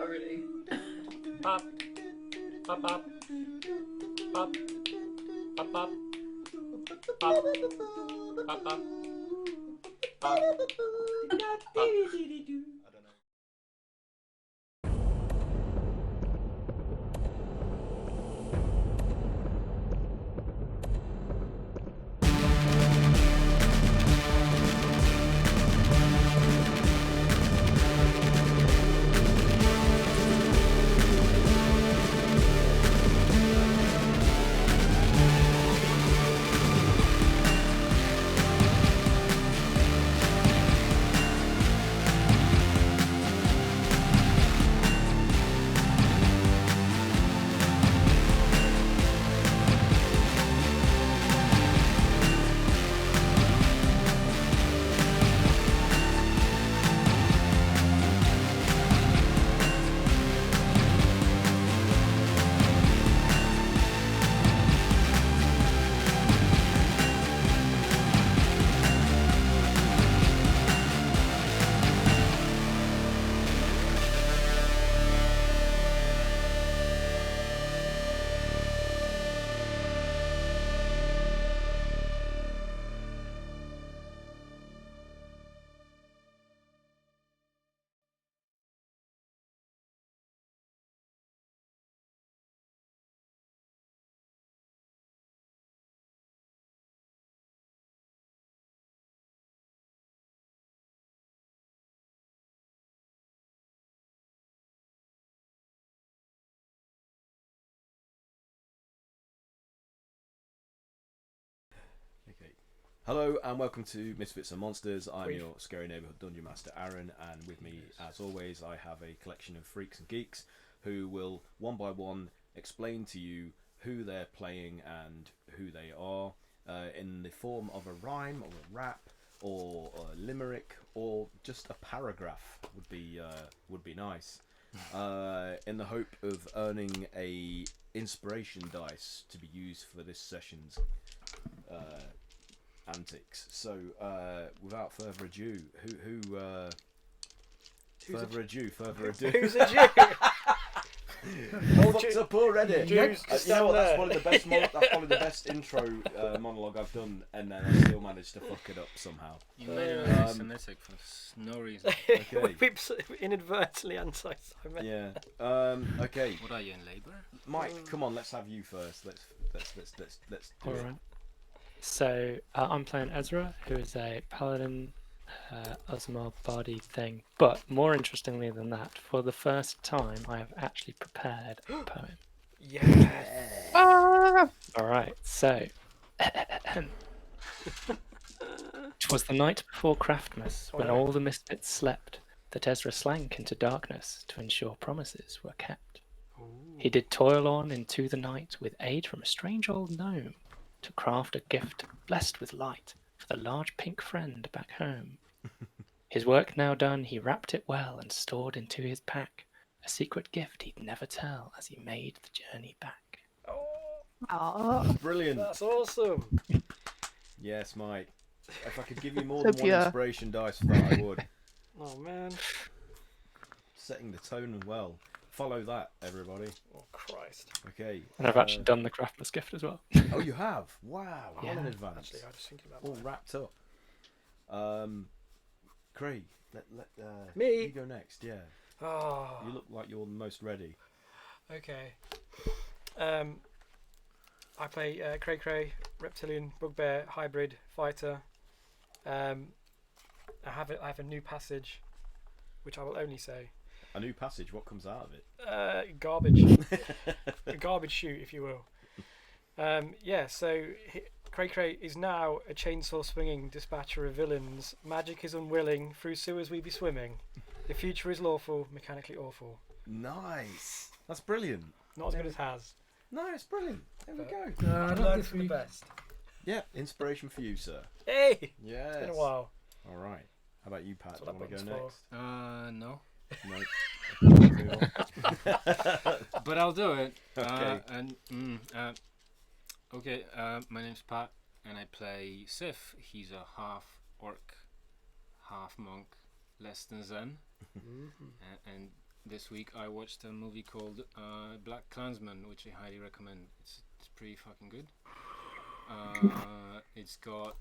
Already. Pop. Pop pop. Pop. Pop pop. Pop. Pop pop. Pop. Okay. Hello and welcome to Misfits and Monsters. I'm your scary neighborhood dungeon master Aaron, and with me as always I have a collection of freaks and geeks who will one by one explain to you who they're playing and who they are in the form of a rhyme or a rap or a limerick or just a paragraph would be nice, in the hope of earning a inspiration dice to be used for this session's antics. So without further ado, further ado. Who's a Jew? Fucked up already. Jews, You know what? That's probably the best. That's probably the best intro monologue I've done, and then I still managed to fuck it up somehow. You made it anti-Semitic for no reason. Okay. We've inadvertently anti-Semitic. Yeah. Okay. What are you in labour? Mike, come on. Let's have you first. Let's do All it. right. So I'm playing Ezra, who is a paladin, Osmar Bardi thing. But more interestingly than that, for the first time, I have actually prepared a poem. Yes. All right. So, 'twas the night before Craftmas, when all the misfits slept, that Ezra slank into darkness to ensure promises were kept. He did toil on into the night with aid from a strange old gnome, to craft a gift blessed with light for the large pink friend back home. His work now done, he wrapped it well and stored into his pack a secret gift he'd never tell as he made the journey back. Brilliant. That's awesome. Yes, Mike. If I could give you more than one inspiration dice for that, I would. Oh man. Setting the tone as well. Follow that, everybody. Oh Christ. Okay. And I've actually done the craftless gift as well. Oh, you have? Wow. Yeah. Well in advance. Actually, I was thinking about All that. wrapped up. Craig, let Me? you go next. Yeah. Oh. You look like you're the most ready. Okay. I play Cray Cray, reptilian, bugbear, hybrid, fighter. I have a new passage, which I will only say. A new passage. What comes out of it? Garbage. A garbage chute, if you will. Yeah, so Cray Cray is now a chainsaw swinging dispatcher of villains. Magic is unwilling, through sewers we be swimming. The future is lawful, mechanically awful. Nice. That's brilliant. Not as good as Has. No, it's brilliant. There we go. I learned from the best. Yeah, inspiration for you, sir. Hey! Yes. It's been a while. All right. How about you, Pat? That's Do what you want to that go button's No. next? No. But I'll do it. Okay. Okay, my name's Pat, and I play Sif. He's a half orc, half monk, less than Zen. And this week I watched a movie called Black Klansman, which I highly recommend. It's pretty fucking good. It's got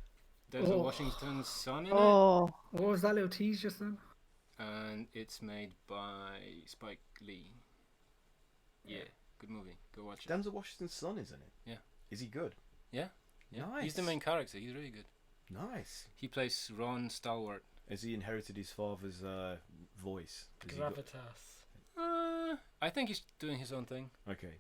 Denzel Washington's son in it, Oh, What was that little tease just then? and it's made by Spike Lee. Yeah, good movie. Go watch it. Denzel Washington's son is in it. Yeah. Is he good? Yeah, he's the Nice. main character. He's really good. Nice. He plays Ron Stalwart. Has he inherited his father's voice? Has he got- Gravitas. I think he's doing his own thing, Okay.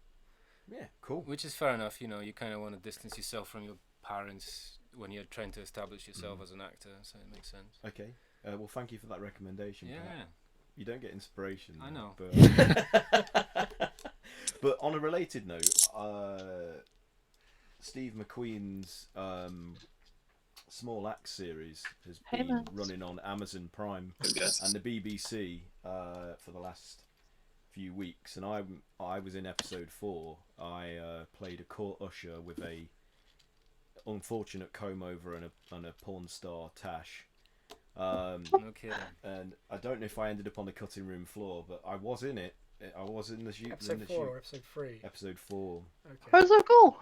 Yeah, cool. which is fair enough. You know, you kind of want to distance yourself from your parents when you're trying to establish yourself as an actor, so it makes sense. Okay. Well, thank you for that recommendation. Yeah, Pat. You don't get inspiration. I know. But, but on a related note, Steve McQueen's Small Axe series has Hey, been Max. running on Amazon Prime Yes. and the BBC for the last few weeks, and I was in episode 4. I played a court usher with a unfortunate comb over and a porn star Tash. No kidding. And I don't know if I ended up on the cutting room floor, but I was in it. I was in the shoot. Episode 4 or episode 3? Episode 4. Okay. how's that cool?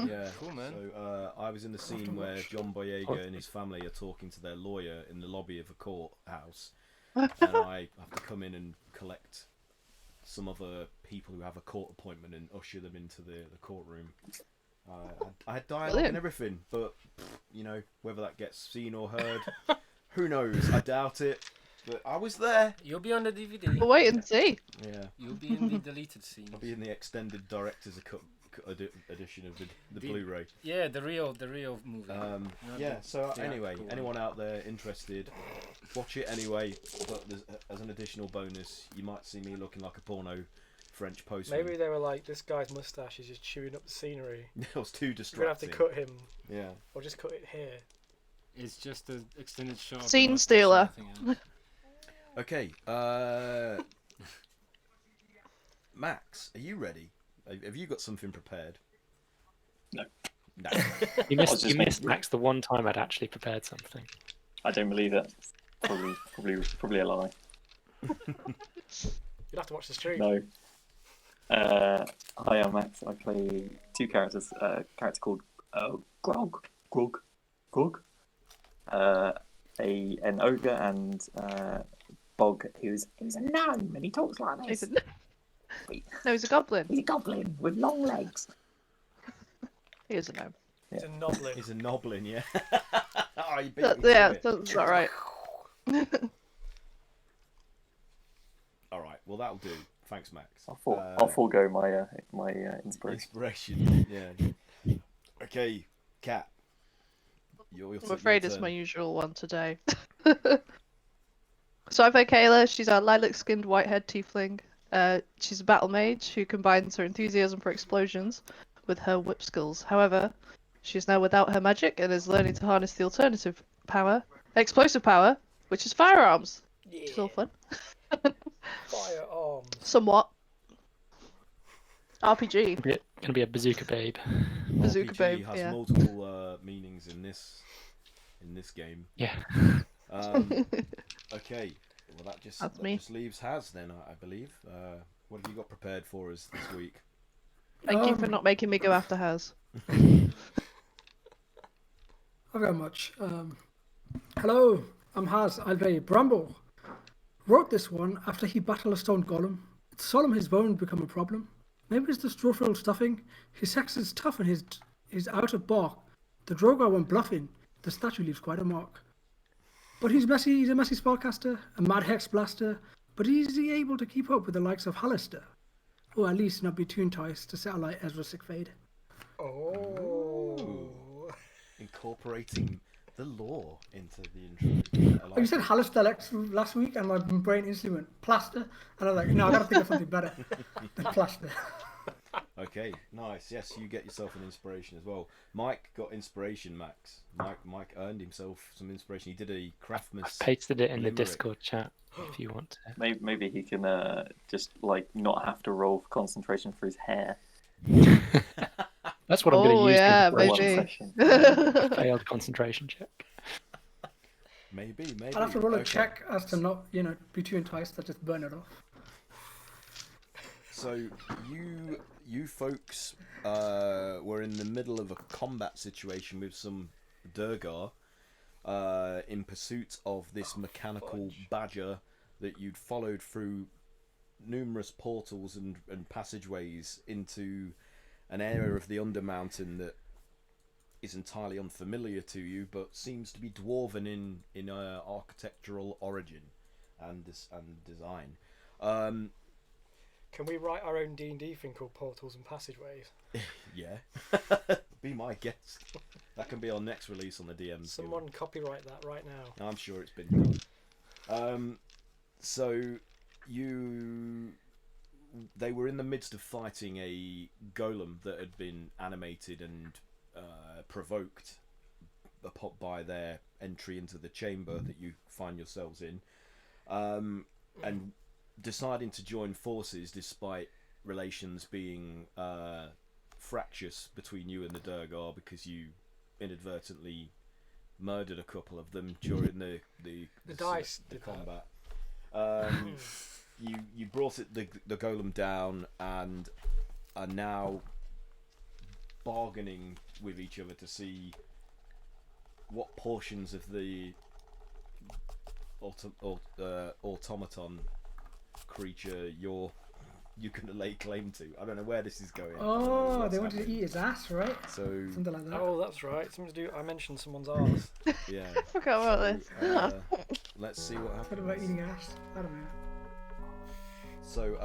Yeah. Cool, man. So I was in the scene where John Boyega and his family are talking to their lawyer in the lobby of a courthouse, and I have to come in and collect some other people who have a court appointment and usher them into the courtroom. I had dialogue Brilliant. and everything, but you know, whether that gets seen or heard, who knows? I doubt it. But I was there. You'll be on the DVD. We'll wait and see. Yeah. You'll be in the deleted scene. I'll be in the extended director's cut edition of the The- Blu-ray. Yeah, the real movie. Not Yeah. the So anyway, theatrical one. anyone out there interested, watch it anyway. But as an additional bonus, you might see me looking like a porno French postman. Maybe they were like, this guy's mustache is just chewing up the scenery. It was too We're distracting. gonna have to cut him, Yeah. or just cut it here. It's just an extended shot. of Scene the mustache, stealer. nothing else. Okay. Max, are you ready? Have you got something prepared? No. No. You was missed, just- you missed Max the one time I'd actually prepared something. I don't believe it. Probably a lie. You'll have to watch the stream. No. Hi, I'm Max. I play two characters. A character called Grog. An ogre, and Bog, who's a gnome and he talks like He's this. No, he's a goblin. He's a goblin with long legs. He is a gnome. It's a noblin. He's a noblin, yeah. Oh, you beat me to Yeah, it. that's not right. All right. Well, that'll do. Thanks, Max. I'll forego my inspiration. Inspiration. Yeah. Okay, Kat. I'm afraid it's my usual one today. So I play Kayla. She's a lilac-skinned, white-haired tiefling. She's a battle mage who combines her enthusiasm for explosions with her whip skills. However, she's now without her magic and is learning to harness the alternative power, explosive power, which is firearms. Which is all fun. Firearms. Somewhat. RPG. Gonna be a bazooka babe. Bazooka RPG babe, has yeah. multiple meanings in this game. Yeah. Okay. Well, that just That's me. leaves Haz then, I believe. What have you got prepared for us this week? Thank you for not making me go after hers. I've got much. Hello, I'm Haz. I play Bramble. Wrote this one after he battled a stone golem. It's solemn his bone become a problem. Maybe it's the straw-filled stuffing. His sex is tough and his out of bark. The Drogar went bluffing. The statue leaves quite a mark. But he's messy. He's a messy spellcaster, a mad hex blaster. But is he able to keep up with the likes of Hallister? Or at least not be too enticed to satellite Ezra Sickfade? Oh. Incorporating the lore into the intro. I like You said it. Hallister last week, and my brain instantly went plaster. And I was like, no, I gotta think of something better than plaster. Okay, nice. Yes, you get yourself an inspiration as well. Mike got inspiration, Max. Mike earned himself some inspiration. He did a Craftmas. Pasted it in the limerick. Discord chat if you want to. Maybe he can just like not have to roll for concentration for his hair. That's what I'm going Oh to use. yeah, for One maybe. session. the failed concentration check. Maybe. I'll have to roll a Okay. check as to not, be too enticed that just burn it off. So you folks were in the middle of a combat situation with some Durgar in pursuit of this mechanical badger that you'd followed through numerous portals and passageways into an area of the Undermountain that is entirely unfamiliar to you, but seems to be dwarven in architectural origin and design. Can we write our own D&D thing called Portals and Passageways? Yeah, be my guest. That can be our next release on the DM's. Someone copyright that right now. I'm sure it's been done. So they were in the midst of fighting a golem that had been animated and provoked by their entry into the chamber that you find yourselves in, and deciding to join forces despite relations being fractious between you and the Durgar because you inadvertently murdered a couple of them during the dice the did combat. You brought the golem down and are now bargaining with each other to see what portions of the automaton creature you can lay claim to. I don't know where this is going. Oh, they wanted to eat his ass, right? So Something like that. Oh, that's right. I mentioned someone's arse. yeah. I forgot about this. Let's see what happens. What about eating ass? I don't know. So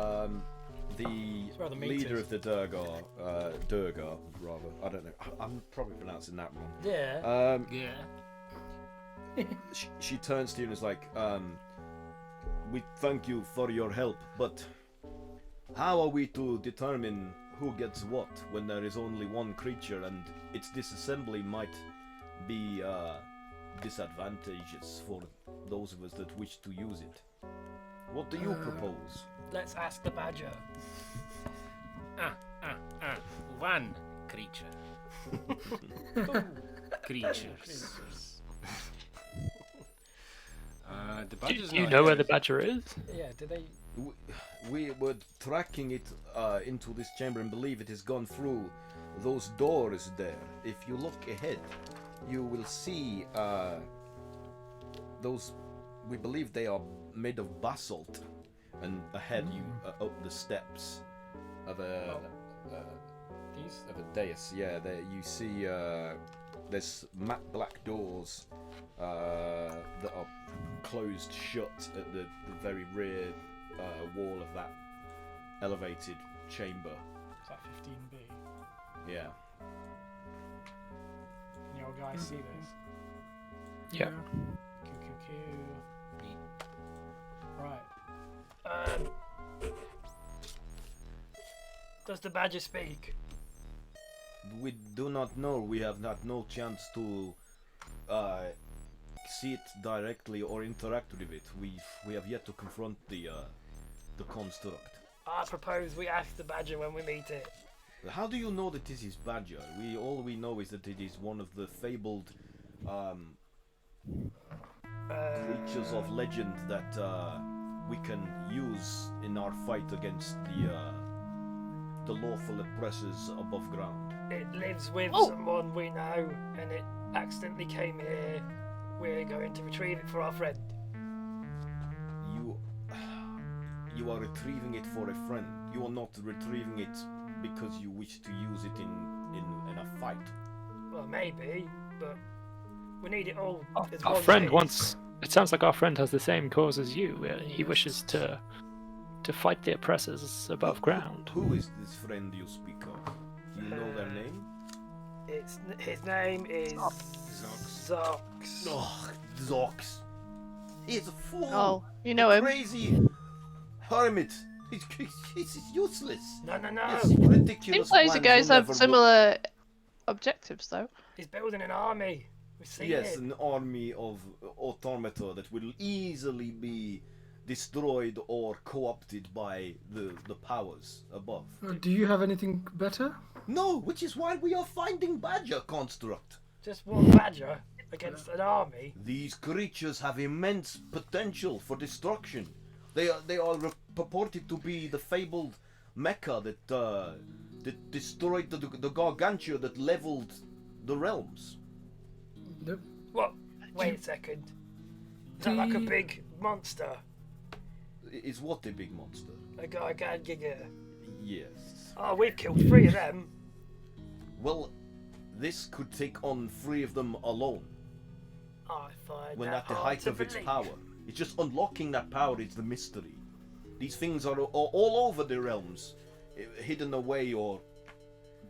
the where the meat leader is. of the Durgar rather. I don't know. I'm probably pronouncing that wrong. Yeah. Yeah. She turns to you and is like, we thank you for your help, but how are we to determine who gets what when there is only one creature and its disassembly might be disadvantageous for those of us that wish to use it? What do you propose? Let's ask the badger. One creature. Creatures. The badger's Do you not know where here. the badger is? Yeah, did they... We were tracking it into this chamber and believe it has gone through those doors there. If you look ahead, you will see those. We believe they are made of basalt, and ahead you up the steps of a These? dais. Yeah, there you see there's matte black doors that are closed shut at the very rear wall of that elevated chamber. Is that 15B? Yeah. Can you all guys see this? Yeah. Q. Right. Does the badger speak? We do not know. We have not no chance to see it directly or interact with it. We have yet to confront the construct. I propose we ask the badger when we meet it. How do you know that this is badger? All we know is that it is one of the fabled creatures of legend that we can use in our fight against the lawful oppressors above ground. It lives with someone we know, and it accidentally came here. We're going to retrieve it for our friend. You are retrieving it for a friend. You are not retrieving it because you wish to use it in a fight. Well, maybe, but we need it all. as Our one friend piece. wants. It sounds like our friend has the same cause as you. He wishes to fight the oppressors above ground. Who is this friend you speak of? Do you know their name? His name is Zox. Oh, Zox. He's a fool. Oh, you know him. Crazy hermit. He's useless. No. His ridiculous Seems like you plans guys will have never similar objectives, though. He's building an army. We've seen Yes, it. an army of automata that will easily be destroyed or co-opted by the powers above. Do you have anything better? No, which is why we are finding Badger Construct. Just one badger. against an army. These creatures have immense potential for destruction. They are purported to be the fabled mecha that destroyed the gargantua that leveled the realms. Yep. What? Wait a second. Is that like a big monster? Is what a big monster? A gargantua. Yes. Oh, we've killed 3 of them. Well, this could take on 3 of them alone. I find When that at the hard height to of its believe. power. It's just unlocking that power is the mystery. These things are all over the realms, hidden away or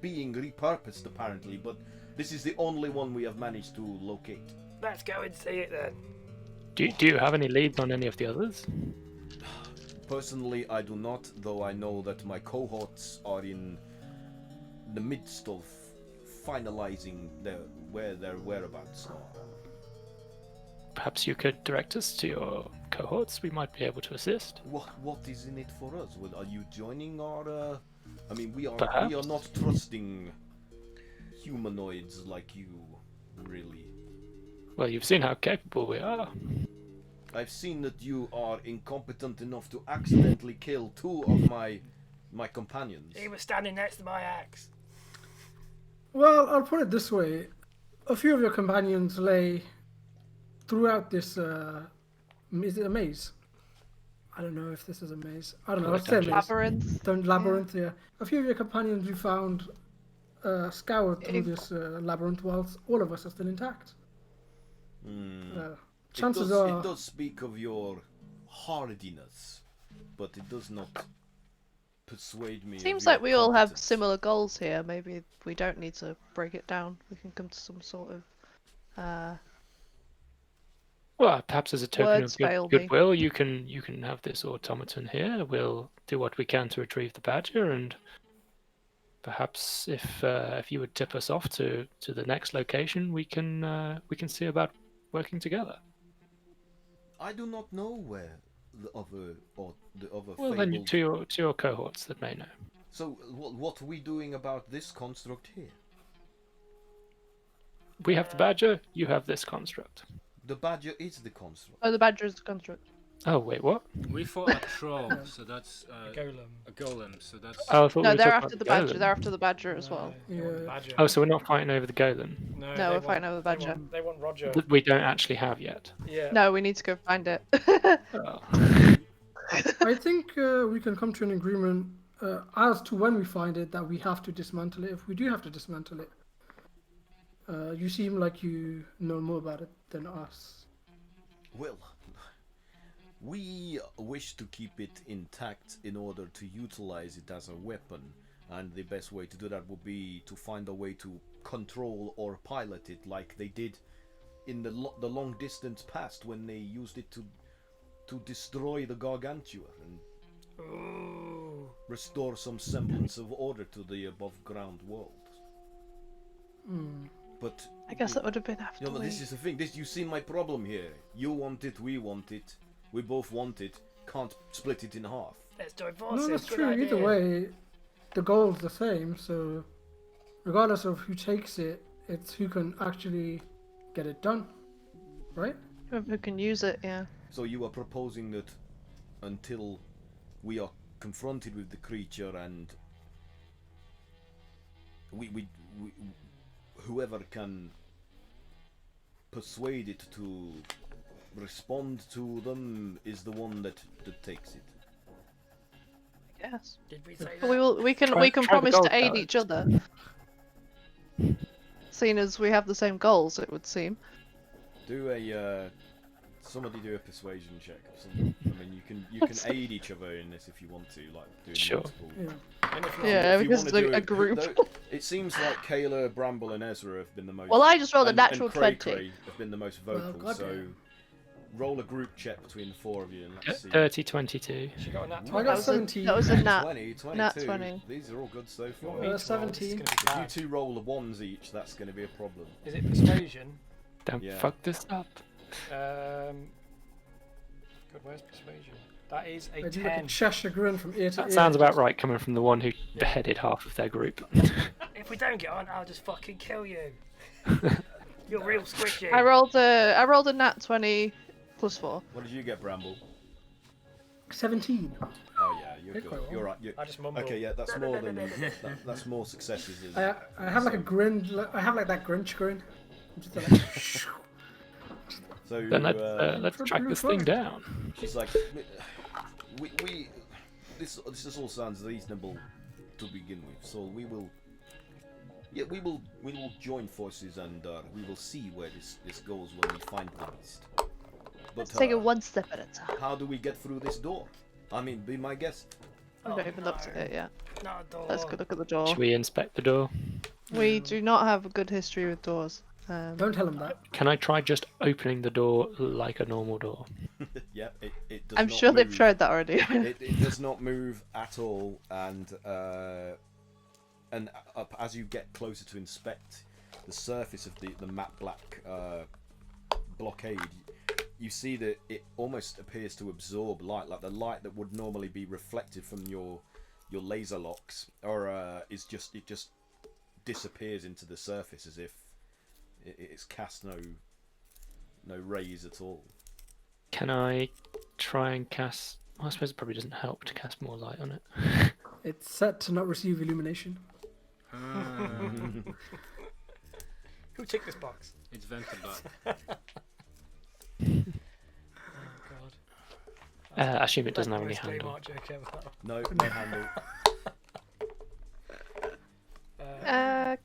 being repurposed apparently, but this is the only one we have managed to locate. Let's go and see it then. Do you have any leads on any of the others? Personally, I do not, though I know that my cohorts are in the midst of finalizing their whereabouts are. Perhaps you could direct us to your cohorts. We might be able to assist. What is in it for us? Well, are you joining our? I mean, we are Perhaps. not trusting humanoids like you, really. Well, you've seen how capable we are. I've seen that you are incompetent enough to accidentally kill 2 of my companions. He was standing next to my axe. Well, I'll put it this way. A few of your companions lay throughout this, is it a maze? I don't know if this is a maze. I don't know, let's say a maze. Labyrinth. Labyrinth, yeah. A few of your companions you found scoured through this labyrinth whilst all of us are still intact. Chances are... It does speak of your hardiness, but it does not persuade me. Seems of your like we all have competence. similar goals here. Maybe we don't need to break it down. We can come to some sort of Well, perhaps as a token Words of fail me. goodwill, you can have this automaton here. We'll do what we can to retrieve the badger, and perhaps if you would tip us off to the next location, we can see about working together. I do not know where the other Well, then fabled... to your cohorts that may know. So what are we doing about this construct here? We have the badger. You have this construct. The badger is the construct. Oh, the badger is the construct. Oh wait, what? We fought a troll, so that's A golem. a golem, so that's... Oh, I thought we No, were they're talking after the about badger. golem. They're after the badger as well. They want the Yeah. badger. Oh, so we're not fighting over the golem No, they we're fighting over the badger. They want Roger. that we don't actually have yet. Yeah. No, we need to go find it. Oh. I think we can come to an agreement as to when we find it that we have to dismantle it. If we do have to dismantle it, you seem like you know more about it than us. Well, we wish to keep it intact in order to utilize it as a weapon, and the best way to do that would be to find a way to control or pilot it like they did in the long distance past when they used it to destroy the gargantua and Ooh. restore some semblance of order to the above ground world. But I guess that would have been after. but this is the thing. You see my problem here. You want it, we want it. We both want it. Can't split it in half. Let's divorce No, it. that's Good true. idea. Either way, the goal's the same. So, regardless of who takes it, it's who can actually get it done, right? Who can use it? Yeah. So you are proposing that until we are confronted with the creature and we whoever can persuade it to respond to them is the one that takes it. I guess. Did we say But that? we can Try the promise gold to aid card. each other. Seeing as we have the same goals, it would seem. Do a somebody do a persuasion check or something. I mean, you can aid each other in this if you want to, like doing Sure. multiple. Yeah. And if not, Yeah, If you because wanna it's do a it- group. though, it seems like Kayla, Bramble, and Ezra have been the most. Well, I just rolled a and natural Cray 20. Cray have been the most vocal. God so damn. roll a group check between the 4 of you and let's see. 30-22. she got a nat I 20. got That was 17. That was a nat. 20, 22. Nat 20. These are all good so You far. want me to roll? This is 17. gonna be If you bad. two roll the ones each, that's going to be a problem. Is it persuasion? Don't Yeah. fuck this up. Good, where's persuasion? That is I a do like a 10. Cheshire grin from ear to That ear. sounds about right, coming from the one who beheaded half of their group. If we don't get on, I'll just fucking kill you. You're real squishy. I rolled a nat 20 plus 4. What did you get, Bramble? 17. Oh yeah, you're Did good. quite well. You're right. I just mumbled. Okay, yeah, that's more than that's more successes. I have like a grin. I have like that Grinch grin. I'm just like, So Then let's track this thing down. she's like, we this all sounds reasonable to begin with. So we will join forces and we will see where this goes when we find the beast. But Let's take it one step at a time. how do we get through this door? I mean, be my guest. I've not even looked at it yet. Not a door. Let's go look at the door. Should we inspect the door? We do not have a good history with doors. don't tell him that. Can I try just opening the door like a normal door? Yeah, it does I'm not sure they've move. tried that already. It does not move at all, and as you get closer to inspect the surface of the matte black blockade, you see that it almost appears to absorb light, like the light that would normally be reflected from your laser locks, or it just disappears into the surface as if it's cast no rays at all. Can I try and cast... Well, I suppose it probably doesn't help to cast more light on it. It's set to not receive illumination. Who ticked this box? It's vented back. Oh god. I assume it doesn't have any Worst game handle. art joke ever. No handle.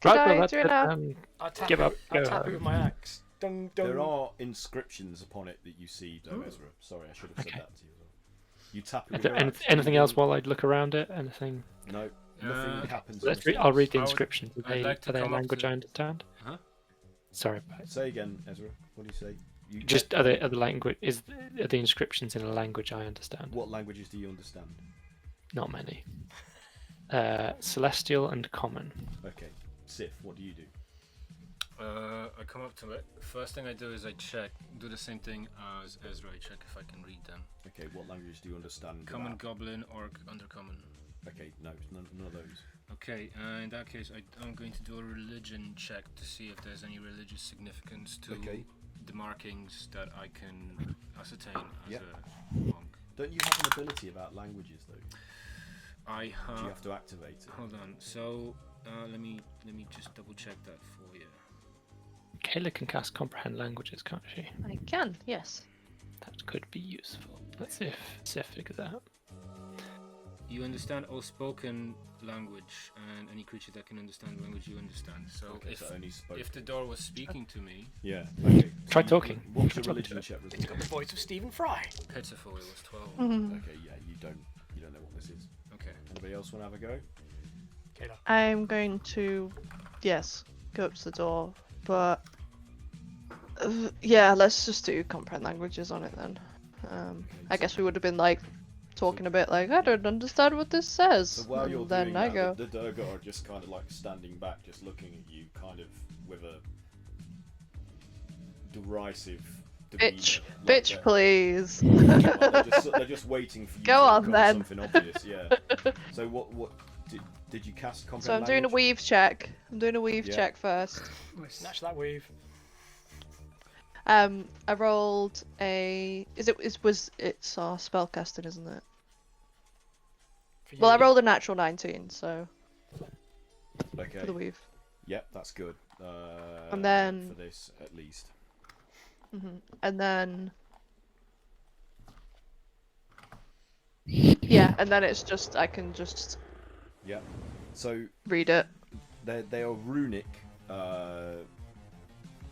Could Right, well, I do it now? I'll tap Give it. up, I'll go tap home. it with my axe. Dung, dung. There are inscriptions upon it that you see, though, Ezra. Sorry, I should have said Okay. that to you as well. You tap it Is with there your axe. anything else while I look around it? Anything? No, nothing happens. in Let's I'll read the I would- inscriptions. Are I'd they, like to are they a come up language to- I understand? Huh? Sorry, but Say again, Ezra. What do you say? You just are the language are the inscriptions in a language I understand? What languages do you understand? Not many. Celestial and common. Okay, Sif, what do you do? I come up to it. First thing I do is I check, do the same thing as Ezra. I check if I can read them. Okay, what languages do you understand? Common, about? goblin, orc, undercommon. Okay, no, none of those. Okay, in that case, I'm going to do a religion check to see if there's any religious significance to Okay. the markings that I can ascertain as Yep. a monk. Don't you have an ability about languages though? I Do you have. have to activate it? Hold on. So let me just double check that for you. Kayla can cast comprehend languages, can't she? I can, yes. That could be useful. Let's see if Sif figures that out. You understand all spoken language, and any creature that can understand the language you understand. So Okay, so only spoke. if the door was speaking to me, Yeah. Okay. Try so talking. What's Try your talking religion to check It's result? got the voice of Stephen Fry. pitiful, it was 12. Mhm. Okay, yeah, you don't know what this is. Okay. Anybody else want to have a go? Kayla. I'm going to, yes, go up to the door, but yeah, let's just do comprehend languages on it then. I guess we would have been like talking a bit like, I don't understand what this says. So while you're and then doing I that, go, the Durga are just kind of like standing back, just looking at you, kind of with a derisive demeanor. bitch, like bitch, they're- please. they're just waiting for you Go to on, come then. with something obvious, yeah. So what did you cast comprehend So I'm doing a language? weave check. I'm doing a weave Yeah. check first. Snatch that weave. I rolled a. It's our spellcasting, isn't it? For Well, I you. rolled a natural 19, so Okay. for the weave. Yep, that's good. And then- for this at least. And then. Yeah, and then it's just I can just Yep. So read it. they are runic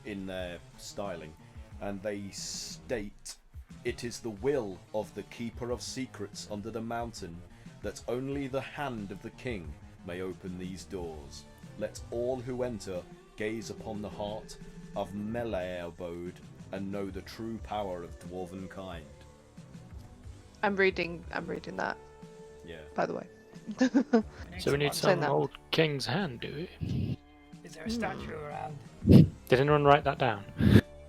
in their styling, and they state, "It is the will of the keeper of secrets under the mountain that only the hand of the king may open these doors. Let all who enter gaze upon the heart of MAAL abode and know the true power of dwarven kind." I'm reading that, Yeah. by the way. So we need Saying some that. old king's hand, do we? Is there a statue around? Did anyone write that down?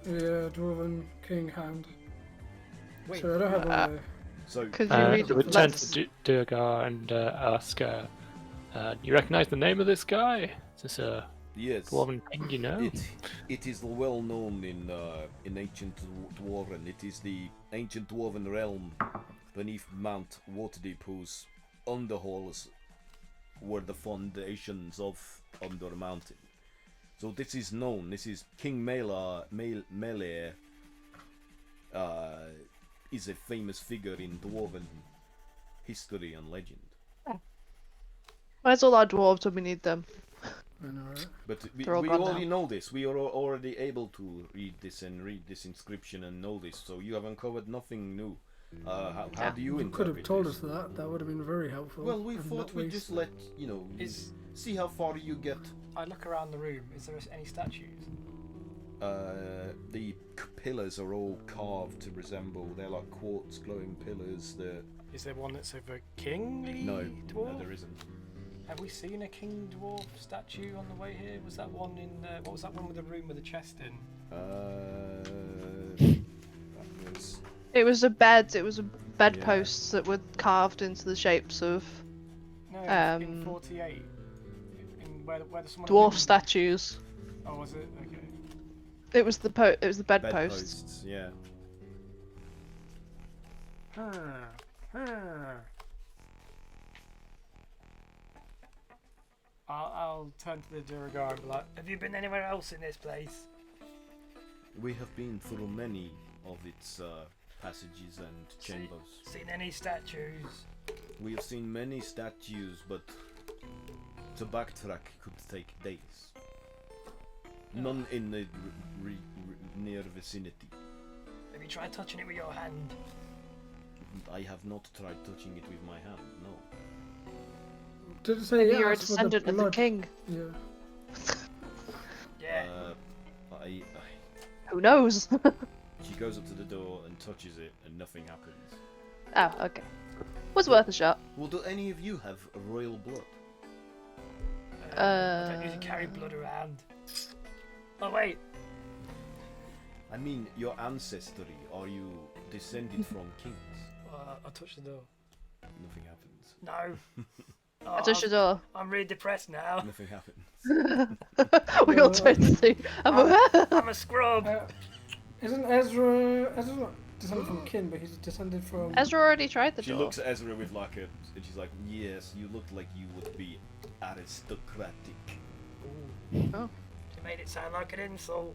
Yeah, Dwarven King Hand. Wait. So I don't have Uh, one. So Could you read We turn let's- to Durgar and ask her, you recognize the name of this guy? Is this a Yes. Dwarven king, you know. It is well known in ancient Dwarven. It is the ancient Dwarven realm beneath Mount Waterdeep, whose underhalls were the foundations of Under Mountain. So this is known. This is King MAAL is a famous figure in Dwarven history and legend. Where's all our dwarves when we need them? I know, right? But we They're all gone already now. know this. We are already able to read this inscription and know this. So you have uncovered nothing new. How do you You interpret could have told this? us that. That would have been very helpful. Well, we and thought not we'd waste- just let see how far you get. I look around the room. Is there any statues? The pillars are all carved to resemble. They're like quartz glowing pillars. Is there one that's of a kingly No, dwarf? there isn't. Have we seen a king dwarf statue on the way here? Was that one in? What was that one with the room with the chest in? That was It was a bed. It was a bed Yeah. posts that were carved into the shapes of No, in 48. In where someone. dwarf statues. Oh, was it? Okay. It was the bed posts. bedposts. Yeah. I'll turn to the Duragar and be like, have you been anywhere else in this place? We have been through many of its passages and chambers. Seen any statues? We have seen many statues, but to backtrack could take days. None in the near vicinity. Have you tried touching it with your hand? I have not tried touching it with my hand, no. Did it say Maybe yeah, you're a ask for the descendant of the blood? king. Yeah. Yeah. Who knows? She goes up to the door and touches it, and nothing happens. Oh, okay. Was worth a shot. Well, do any of you have royal blood? I don't usually carry blood around. Oh wait. I mean, your ancestry. Are you descended from kings? I touched the door. Nothing happens. No. I touched the door. I'm really depressed now. Nothing happens. We all turned to see. I'm a scrub. Isn't Ezra's not descended from kin, but he's descended from. Ezra already tried the She door. looks at Ezra with like a, and she's like, "Yes, you look like you would be aristocratic." Oh. You made it sound like an insult.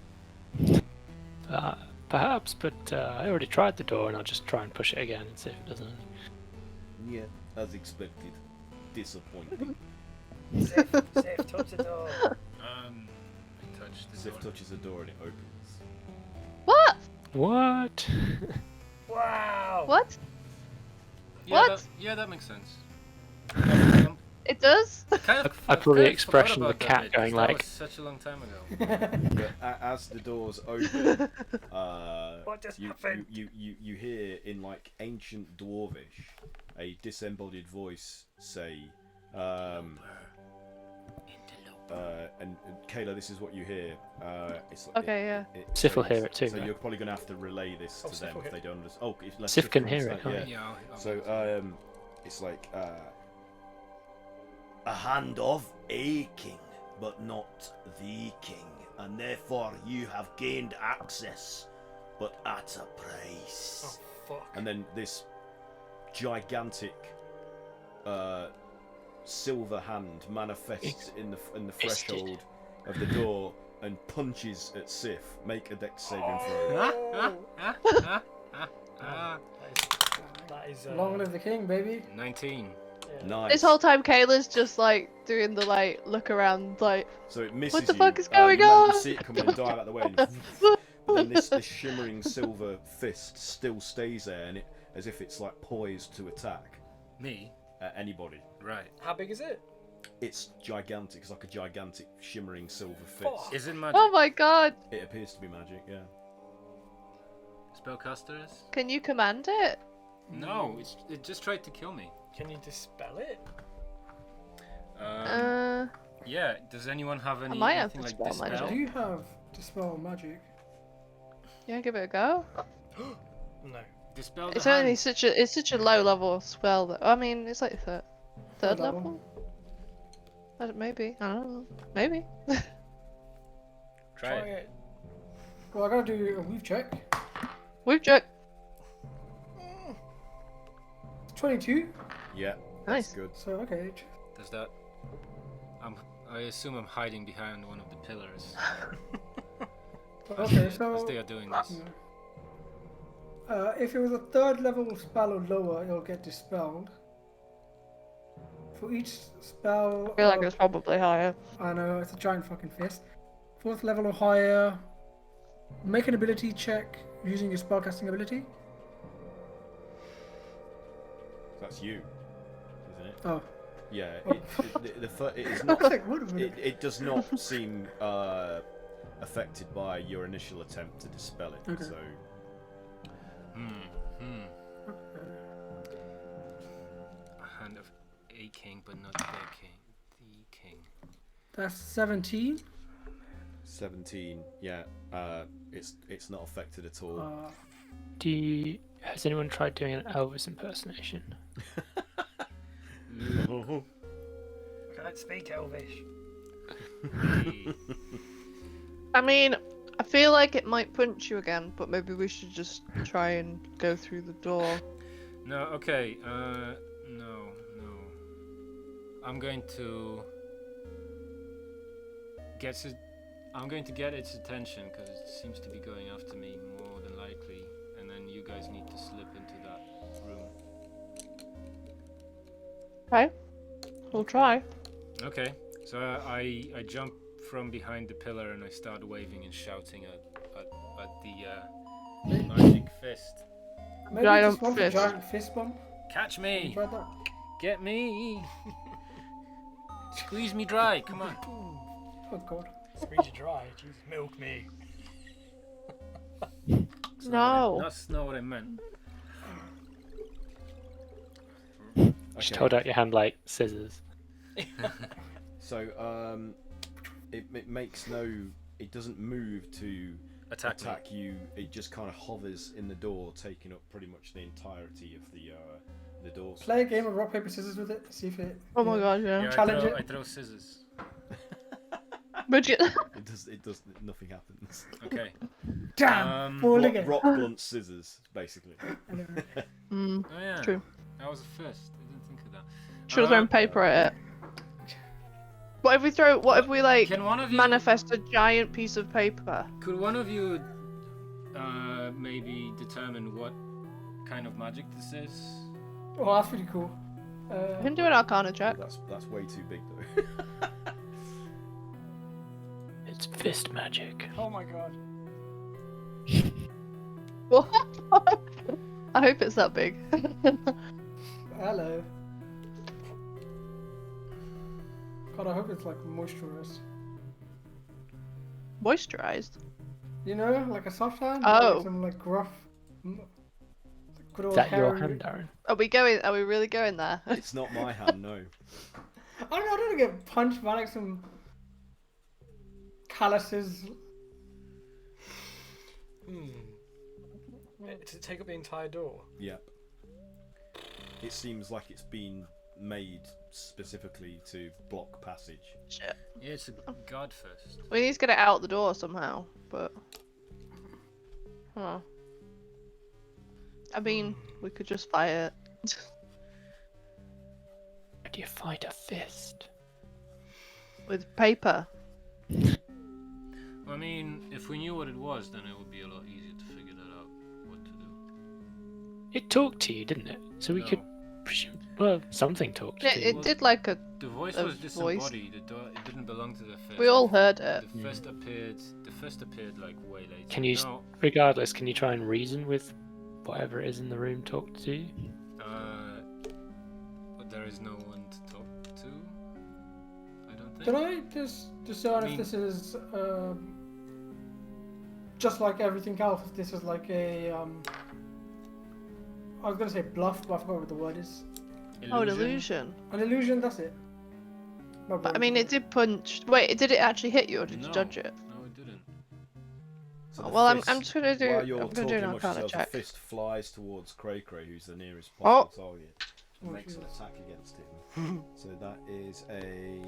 Perhaps, but I already tried the door, and I'll just try and push it again and see if it doesn't. Yeah, as expected. Disappointing. Sif, touch the door. I touched the Sif door. touches the door and it opens. What? What? Wow. What? Yeah, What? that makes sense. It does? I pull the expression of the cat going that like- was such a long time ago. But as the doors open, What just you happened? hear in like ancient dwarvish a disembodied voice say, and Kayla, this is what you hear. It's like, Okay, yeah. Sif will hear it too, So right? you're probably gonna have to relay this Oh, to Sif them will if hear they don't understand. Oh, if Sif can can hear it, understand, can't yeah. Yeah. So it's like a hand of a king, but not the king, and therefore you have gained access, but at a Oh price. fuck. And then this gigantic silver hand manifests in the threshold of the door and punches at Sif. Make a dex saving throw. That is Long live the king, baby. 19. yeah. Nice. This whole time Kayla's just like doing the like look around like So it misses what the you. fuck is going you manage on? to see it coming and dive out the way. And but then this shimmering silver fist still stays there, and it as if it's like poised to attack Me? anybody. Right. How big is it? It's gigantic. It's like a gigantic shimmering silver fist. Fuck. Is it magic? oh my god, It appears to be magic. Yeah. Spellcasters? can you command it? No, it just tried to kill me. Can you dispel it? Yeah, does anyone have any might have anything like Dispel magic. dispel? Do you have dispel magic? Yeah, give it a go. No. Dispel the It's only hand. such a low level spell that I mean it's like third Third level. Maybe I don't know. Maybe. Try it. Well, I gotta do a weave check. We've checked. 22. Yeah, Nice. that's good. So okay. Does that? I assume I'm hiding behind one of the pillars. Okay, as so they are doing this. if it was a 3rd level spell or lower, it'll get dispelled. For each spell, I feel like it's probably higher. I know, it's a giant fucking fist. 4th level or higher, make an ability check using your spellcasting ability. That's you, isn't it? Oh. Yeah, Oh. it is I not. was like, wait a minute. It does not seem affected by your initial attempt to dispel it. Okay. So A hand of a king, but not the king. The king. That's 17. 17. Yeah, it's not affected at all. Has anyone tried doing an Elvis impersonation? Can't speak Elvish. I mean, I feel like it might punch you again, but maybe we should just try and go through the door. No, okay, no. I'm going to get its attention because it seems to be going after me more than likely, and then you guys need to slip into that room. Okay, we'll try. Okay, so I jump from behind the pillar and I start waving and shouting at the magic fist. Maybe Giant just one for fist. giant fist bump. Catch me! Try that. Get me! Squeeze me dry, come on. Oh god. Squeeze you dry. Jesus, milk me. That's not what I meant. Just Okay. hold out your hand like scissors. So it makes no. It doesn't move to Attack me. you. It just kind of hovers in the door, taking up pretty much the entirety of the door. Play a game of rock, paper, scissors with it. See if it. Oh my god, yeah. Yeah, Challenge it. I throw scissors. Budget. It does. Nothing happens. Okay. Damn! Fall again. Rock blunt scissors, basically. Mm, Oh yeah. true. That was a first. I didn't think of that. Should have thrown paper at it. What if we throw? What if we like Can one of you manifest a giant piece of paper? Could one of you maybe determine what kind of magic this is? Oh, that's pretty cool. I can do an Arcana check. That's way too big though. It's fist magic. Oh my god. What? I hope it's that big. Hello. God, I hope it's like moisturized. Moisturized. You know, like a soft hand. Oh. Like some like gruff. Good old Is that your hairy- hand, Darren? Are we going? Are we really going there? It's not my hand, no. I don't know. I don't want to get punched by like some calluses. Does it take up the entire door? Yep. It seems like it's been made specifically to block passage. Shit. Yeah, it's a god first. We need to get it out the door somehow, but. Huh. I mean, we could just fire it. How do you fight a fist? With paper. I mean, if we knew what it was, then it would be a lot easier to figure that out. What to do. It talked to you, didn't it? So we No. could presume. Well, something talked It, to you. it did like a. The voice A was voice. disembodied. It didn't belong to the fist. We all heard it. The fist appeared. The fist appeared like way later. Can you, No, regardless, can you try and reason with whatever it is in the room talked to you? but there is no one to talk to. I don't think. Can I just discern I mean- if this is just like everything else? If this is like a I was gonna say bluff, but I forgot what the word is. Oh, an illusion. An illusion. That's it. My But I brain. mean, it did punch. Wait, did it actually hit you, or did you No. judge it? No, it didn't. So Oh, the well, I'm fist- just gonna do. While you're I'm gonna do talking an amongst Arcana yourselves, check. the fist flies towards Cray Cray, who's the nearest Oh. possible target, and Oh, makes an Jesus. attack against him. So that is a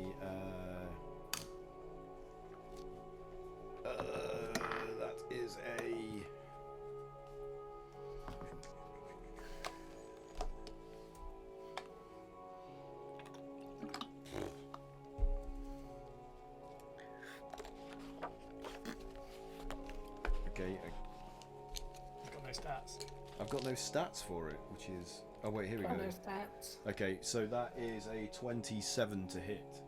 Okay. I've got no stats. I've got no stats for it, which is. Oh wait, here we go. Okay, so that is a 27 to hit.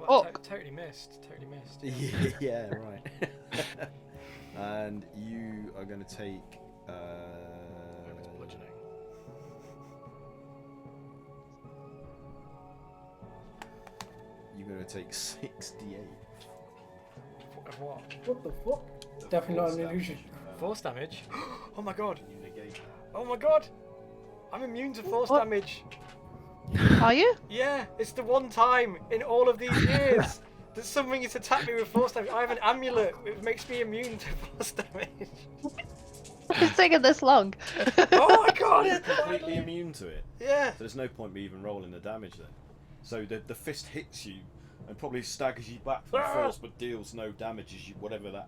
Oh, totally missed. Totally missed. Yeah, right. And you are going to take. Bludgeoning. You're going to take 68. Of what? What the fuck? Definitely not an illusion. Force damage? Oh my god! You negate that. Oh my god! I'm immune to force damage. Are you? Yeah, it's the one time in all of these years that something has attacked me with force damage. I have an amulet which makes me immune to force damage. It's taken this long. Oh my god! You're completely immune to it. Yeah. So there's no point me even rolling the damage then. So the fist hits you and probably staggers you back from force, but deals no damage as you whatever that.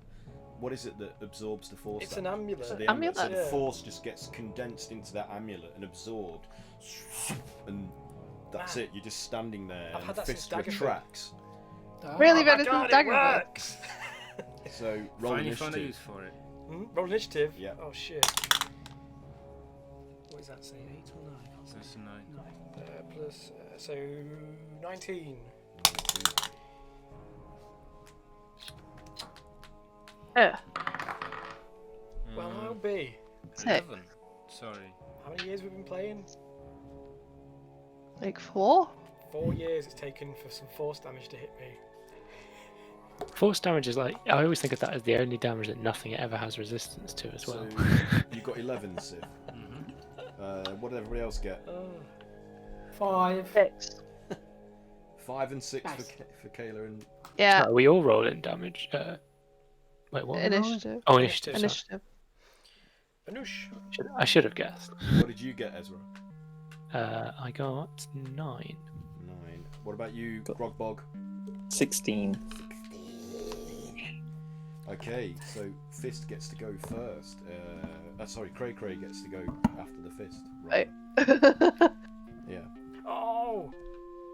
What is it that absorbs the force? It's damage? an amulet. So the amulet. So Amulet? the force just gets condensed into that amulet and absorbed, and that's Man. it. You're just standing there, I've and had the that since fist Daggerford. retracts. Really Oh my better than god, it Dagger. works! So roll Finally found a initiative. use for it. Roll initiative? Yeah. Oh shit. What does that say? 8 or 9? I can't say. That's a 9. Plus, so 19. Well, I'll be. 11. Sorry. How many years we've been playing? Like 4? 4 years it's taken for some force damage to hit me. Force damage is like, I always think of that as the only damage that nothing ever has resistance to as well. So you got 11, Sif. What did everybody else get? 5. 6. 5 and 6 Nice. for Kayla and. Yeah. Are we all rolling damage? Wait, what? Initiative. Oh, initiative. sorry. Initiative. Anoosh. I should have guessed. What did you get, Ezra? I got 9. 9. What about you, Grogbog? 16. Okay, so Fist gets to go first. Sorry, Cray Cray gets to go after the Fist. Right. Yeah. Oh!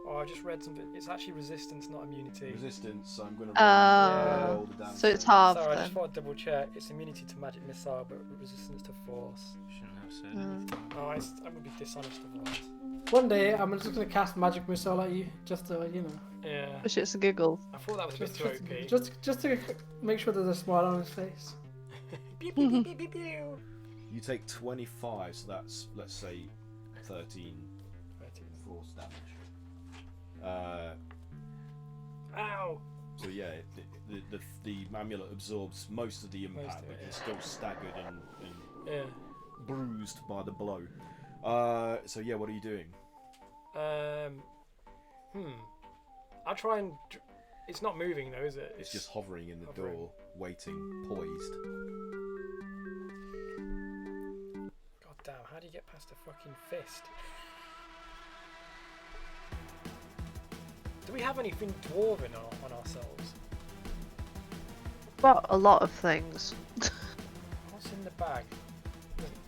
Oh, I just read something. It's actually resistance, not immunity. Resistance, I'm going to roll the damage. So it's half Sorry, I then. just want to double check. It's immunity to magic missile, but resistance to force. Shouldn't have said anything. Oh, I would be dishonest otherwise. One day I'm just gonna cast magic missile at you, just to Yeah. Wish it's a giggle. I thought that was a bit too OP. just to make sure there's a smile on his face. Pew, pew, pew, pew, pew, pew. You take 25, so that's, let's say, 13 force damage. Ow! So yeah, the amulet absorbs most of the impact, Most of but it, it's still staggered and Yeah. bruised by the blow. So yeah, what are you doing? I'll try and. It's not moving though, is it? It's just hovering in the hovering. door, waiting, poised. God damn! How do you get past a fucking fist? Do we have anything dwarven on ourselves? Got a lot of things. What's in the bag?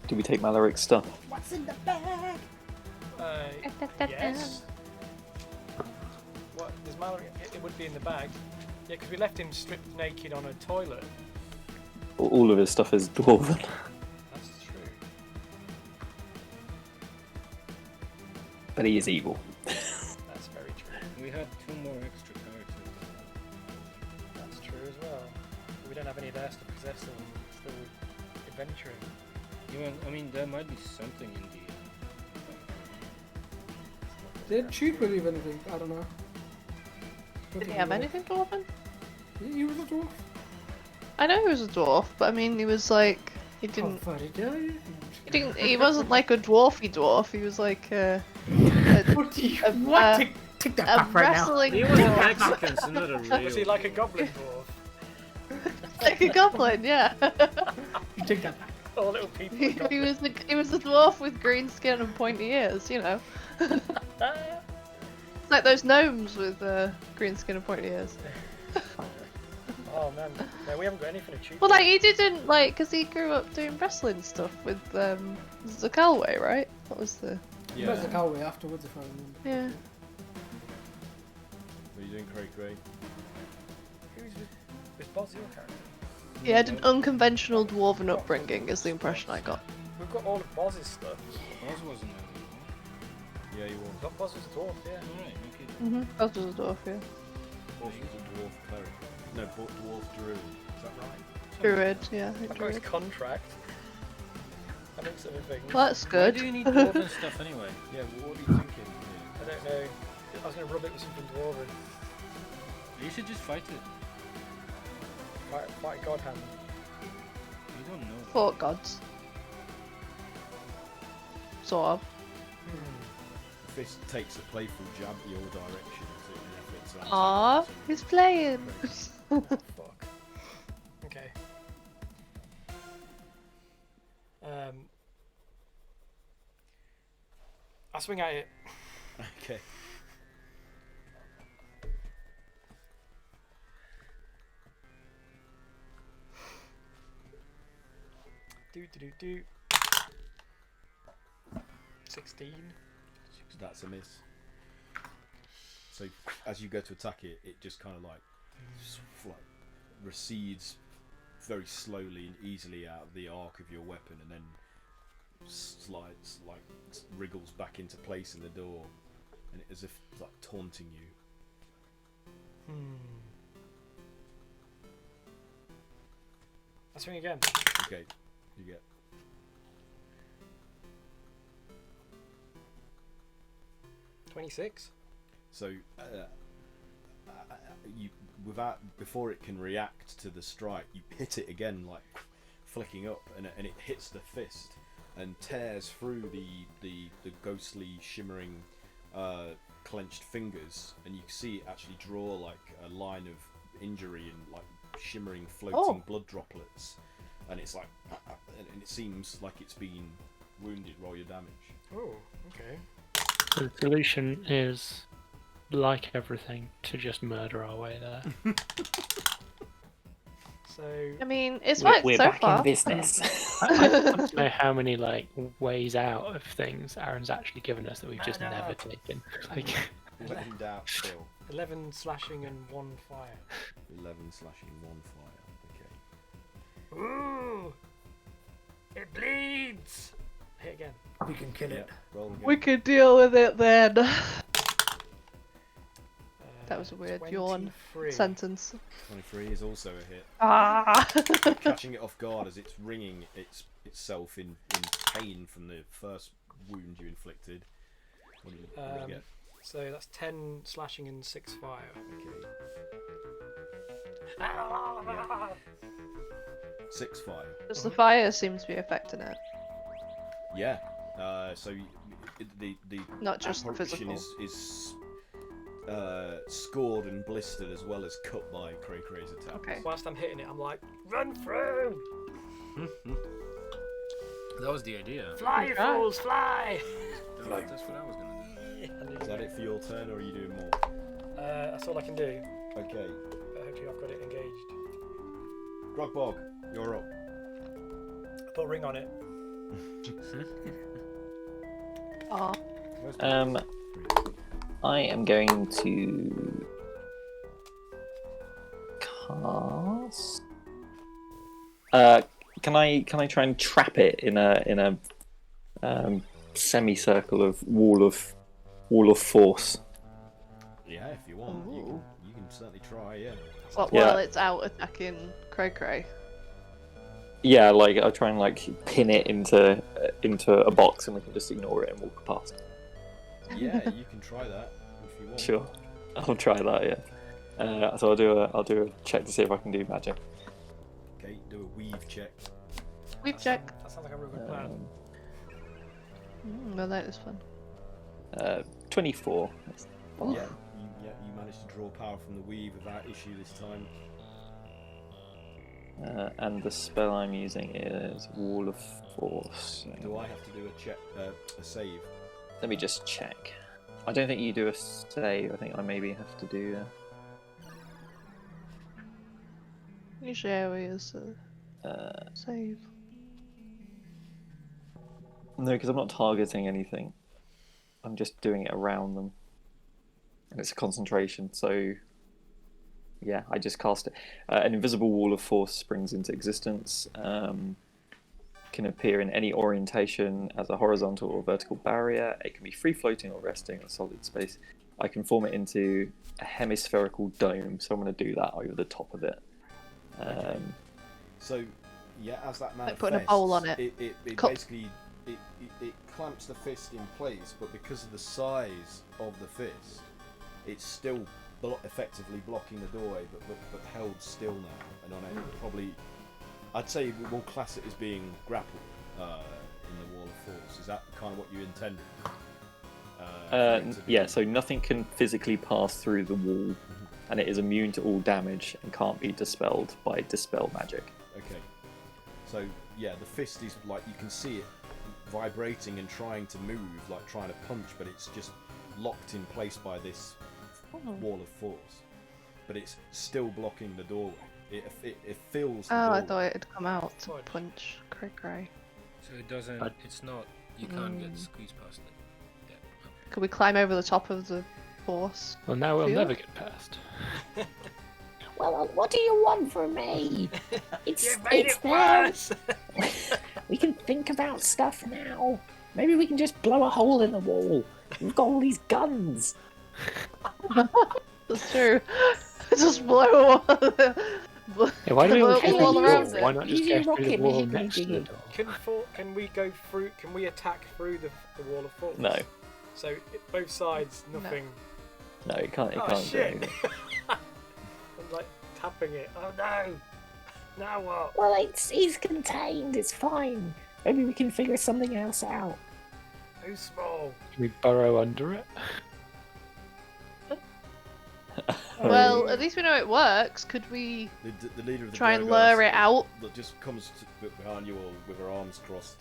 Do we take Malaric's stuff? What's in the bag? Yes. What? There's Mallory. It would be in the bag. Yeah, because we left him stripped naked on a toilet. All of his stuff is dwarven. That's true. But he is evil. That's very true. We had 2 more extra characters. That's true as well. But we don't have any there to possess them. Still adventuring. Even, I mean, there might be something in the. Did Shoot believe anything? I don't know. Did he have anything dwarven? He was a dwarf. I know he was a dwarf, but I mean he was like he didn't. How far did you? He wasn't like a dwarfy dwarf. He was like What do you what? Take that a back right now. wrestling He was a dwarf. Mexican, so not a real. Was he like a goblin dwarf? Like a goblin, yeah. You take that back. All little people. he was a dwarf with green skin and pointy ears, you know. It's like those gnomes with green skin and pointy ears. Oh man, no, we haven't got anything to choose. Well, like he didn't like because he grew up doing wrestling stuff with Zakalwe, right? That was the He was the cowboy afterwards, if I remember. yeah. What are you doing, Cray Cray? Who's with Boz, your character? He had an unconventional dwarven upbringing, is the impression I got. We've got all of Boz's stuff. Oz wasn't there. Yeah, you We've got Boz was a dwarf, yeah. Alright, okay. That was a dwarf, yeah. Or she was a dwarf cleric. No, dwarf druid. Is that right? Druid, yeah. I got his Druid. contract. Amongst other things. Well, that's Why good. do you need dwarven stuff anyway? Yeah, well, what are you thinking? I don't know. I was going to rub it with something dwarven. You should just fight it. Fight God hand. You don't know. Fort gods. Sort of. Fist takes a playful jab your direction as an effort to answer Aww, the he's playing. Fuck. Okay. I swing at it. Okay. Do. 16. That's a miss. So as you go to attack it, it just kind of like recedes very slowly and easily out of the arc of your weapon, and then slides, like wriggles back into place in the door, and as if like taunting you. I swing again. Okay, you get 26. so you before it can react to the strike, you hit it again, like flicking up, and it hits the fist and tears through the ghostly shimmering clenched fingers, and you see it actually draw like a line of injury and like shimmering floating blood droplets, and it's like and it seems like it's been wounded. Roll your damage. Oh, okay. So the solution is, like everything, to just murder our way there. So I mean, it's We're worked so back far. in business. I don't know how many like ways out of things Aaron's actually given us that we've just No. never taken. Like, When in doubt, kill. 11 slashing and 1 fire. 11 slashing, 1 fire. Okay. Ooh! It bleeds! Hit again. We can kill it. Roll again. We could deal with it then. That was a weird yawn 23. sentence. 23 is also a hit. Ah! Catching it off guard as it's wringing itself in pain from the first wound you inflicted. What do you get? So that's 10 slashing and 6 fire. Okay. Yeah. 6 fire. Does the fire seem to be affecting it? Yeah. So the Not just the apparition physical. is scored and blistered as well as cut by Cray Cray's attack. Okay. Whilst I'm hitting it, I'm like, run through! That was the idea. Fly, you Okay. fools, fly! That's what I was gonna do. Is that it for your turn, or are you doing more? That's all I can do. Okay. But hopefully I've got it engaged. Grogbog, you're up. I put a ring on it. Aw. I am going to cast. Can I try and trap it in a semicircle of wall of force? Yeah, if you want, you can certainly try. Yeah. Well, Yeah. while it's out attacking Cray Cray. Yeah, like I'll try and like pin it into a box, and we can just ignore it and walk past. Yeah, you can try that if you want. Sure, I'll try that. Yeah. So I'll do a check to see if I can do magic. Okay, do a weave check. We've checked. That sounds like a real good plan. I like this one. 24. Yeah, you managed to draw power from the weave without issue this time. And the spell I'm using is Wall of Force. Do I have to do a check, a save? Let me just check. I don't think you do a save. I think I maybe have to do. Usually areas save. No, because I'm not targeting anything. I'm just doing it around them. And it's a concentration, so yeah, I just cast it. An invisible wall of force springs into existence. Can appear in any orientation as a horizontal or vertical barrier. It can be free floating or resting in solid space. I can form it into a hemispherical dome, so I'm going to do that over the top of it. So, yeah, as that manifests, putting a bowl on it. It Cool. basically it clamps the fist in place, but because of the size of the fist, it's still effectively blocking the doorway, but held still now. And on it, probably, I'd say we'll class it as being grappled in the wall of force. Is that kind of what you intended? Yeah, so nothing can physically pass through the wall, and it is immune to all damage and can't be dispelled by dispel magic. Okay. So yeah, the fist is like, you can see it vibrating and trying to move, like trying to punch, but it's just locked in place by this wall of force. But it's still blocking the doorway. It fills the doorway. I thought it had come out to punch cray. So it doesn't. It's not. You can't get squeezed past it. Yeah. Okay. Could we climb over the top of the force? Well, now we'll Feel? never get past. Well, what do you want from me? It's made it worse. We can think about stuff now. Maybe we can just blow a hole in the wall. We've got all these guns. That's true. Just blow Yeah, why do we always Blow go all through around the it. wall? Why not just Use go your through the rocket wall machine next to the thingy. door? Can we go through? Can we attack through the wall of force? No, So both sides, nothing. no, it can't. It Oh can't do shit! anything. I'm like tapping it. Oh no! Now what? Well, he's contained. It's fine. Maybe we can figure something else out. Too small. Can we burrow under it? Well, at least we know it works. Could we The leader of the try and Gorgons lure it out? that just comes behind you all with her arms crossed,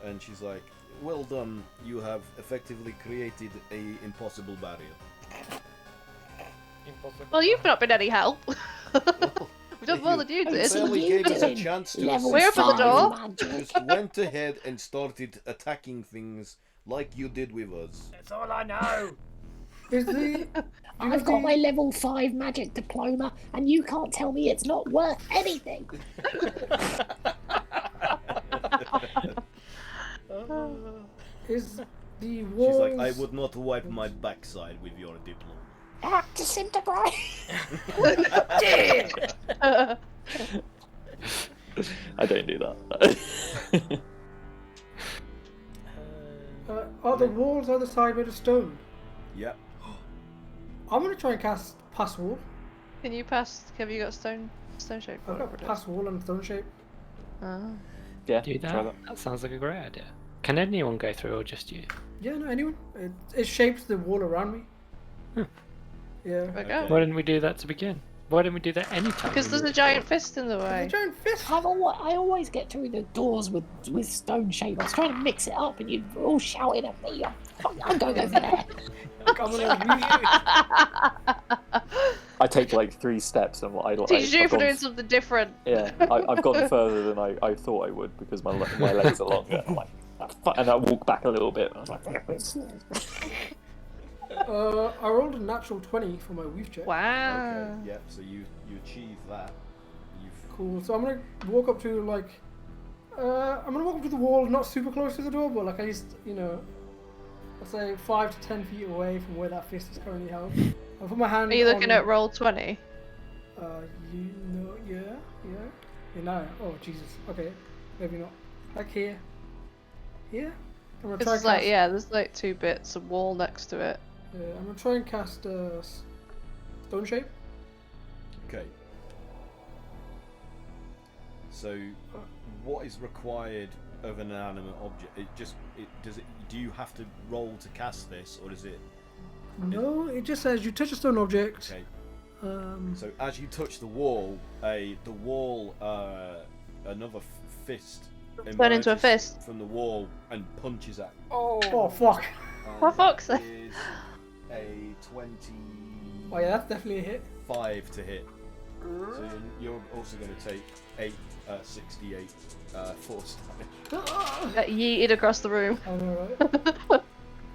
and she's like, "Well done. You have effectively created a impossible barrier." Impossible. Well, you've not been any help. We've done more than you did. It's Barely you gave us a doing chance to level Where open the 5 door? magic. Just went ahead and started attacking things like you did with us. That's all I know. Is the I've got my level 5 magic diploma, and you can't tell me it's not worth anything. is the walls? She's like, "I would not wipe my backside with your diploma." Ah, disintegrate. I don't do that. Are the walls either side made of stone? Yep. I'm gonna try and cast pass wall. Can you pass? Have you got stone shape? I've got pass wall and stone shape. Ah. Yeah, Do try that? that. That sounds like a great idea. Can anyone go through or just you? Yeah, no, anyone. It shapes the wall around me. Hmm. Yeah. There we go. Why didn't we do that to begin? Why didn't we do that any time? Because there's a giant fist in the There's way. a giant fist. I always get through the doors with stone shape. I was trying to mix it up, and you're all shouting at me. I'm going over there. I'm gonna I take like 3 steps and I Teach you I've for gone doing something different. Yeah, I've gone further than I thought I would because my legs are longer. I'm like, "Ah, fuck," and I walk back a little bit. And I was like, I rolled a natural 20 for my weave check. Wow. Okay. Yep. So you achieve that. You've Cool. So I'm gonna walk up to like, I'm gonna walk up to the wall, not super close to the door, but like at least, you know, let's say 5 to 10 feet away from where that fist is currently held. I'll put my hand. Are you looking on, at roll 20? You know, yeah. Yeah, no. Oh Jesus. Okay, maybe not. Like here. Here. I'm gonna try. It's like, yeah, there's like 2 bits of wall next to it. I'm gonna try and cast stone shape. okay. So, what is required of an inanimate object? Do you have to roll to cast this, or is it? No, it just says you touch a stone object. Okay. So as you touch the wall, another fist Turn into a emerges fist. from the wall and punches at. Oh fuck. For fuck's sake. Is a 20. Oh yeah, that's definitely a hit. 5 to hit. So you're also going to take 68 force damage. Get yeeted across the room. I know, right?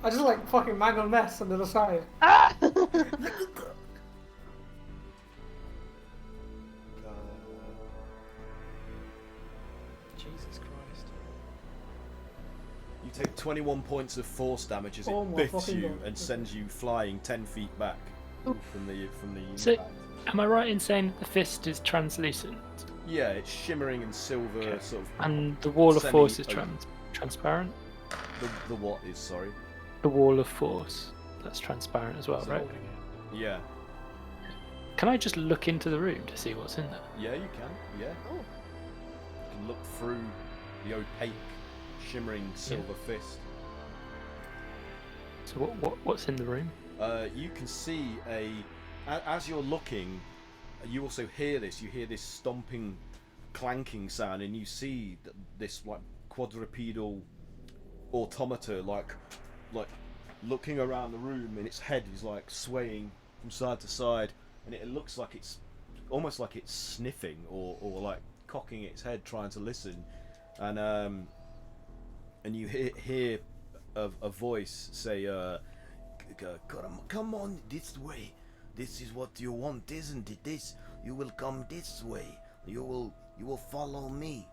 I just like fucking mangled mess on the other side. Ah! Jesus Christ. You take 21 points of force damage as it Oh my biffs fucking you God. and sends you flying 10 feet back from the So- impact. Am I right in saying that the fist is translucent Yeah, it's shimmering and silver, Okay. sort of. and the wall of force is Semi-open. transparent? The what is, sorry? The wall of force, that's transparent as well, It's right? holding it. Yeah. Can I just look into the room to see what's in there? Yeah, you can. Yeah. Oh. You can look through the opaque, shimmering silver fist. So what's in the room? You can see as you're looking, you also hear this. You hear this stomping, clanking sound, and you see this like quadrupedal automata, like looking around the room, and its head is like swaying from side to side, and it looks like it's almost like it's sniffing or like cocking its head, trying to listen, and you hear a voice say, "Come on this way. This is what you want, isn't it? You will come this way. You will follow me.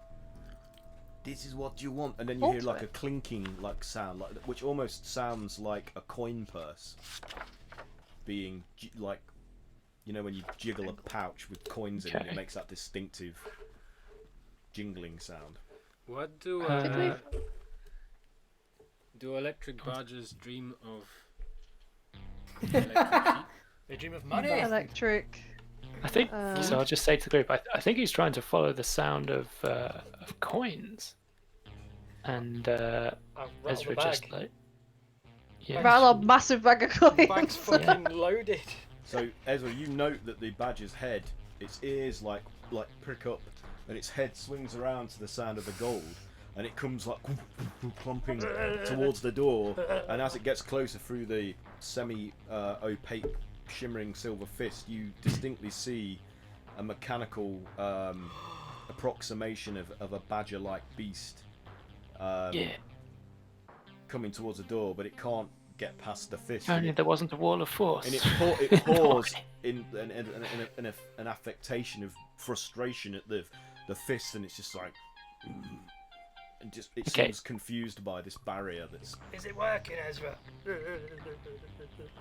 This is what you want." And then you hear like a clinking like sound, which almost sounds like a coin purse being like, you know, when you jiggle a pouch with coins in it, it makes that distinctive jingling sound. What do do electric badgers dream of? Electric sheep? They dream of money. Electric. I think so. I'll just say to the group, I think he's trying to follow the sound of coins, and Ezra just like Rattle a massive bag of coins. Bag's fucking loaded. So Ezra, you note that the badger's head, its ears like prick up, and its head swings around to the sound of the gold, and it comes like clumping towards the door, and as it gets closer through the semi-opaque, shimmering silver fist, you distinctly see a mechanical approximation of a badger-like beast coming towards the door, but it can't get past the fist. If only there wasn't a wall of force. And it pours in an affectation of frustration at the fist, and it's just like, and just it seems confused by this barrier that's. Is it working, Ezra?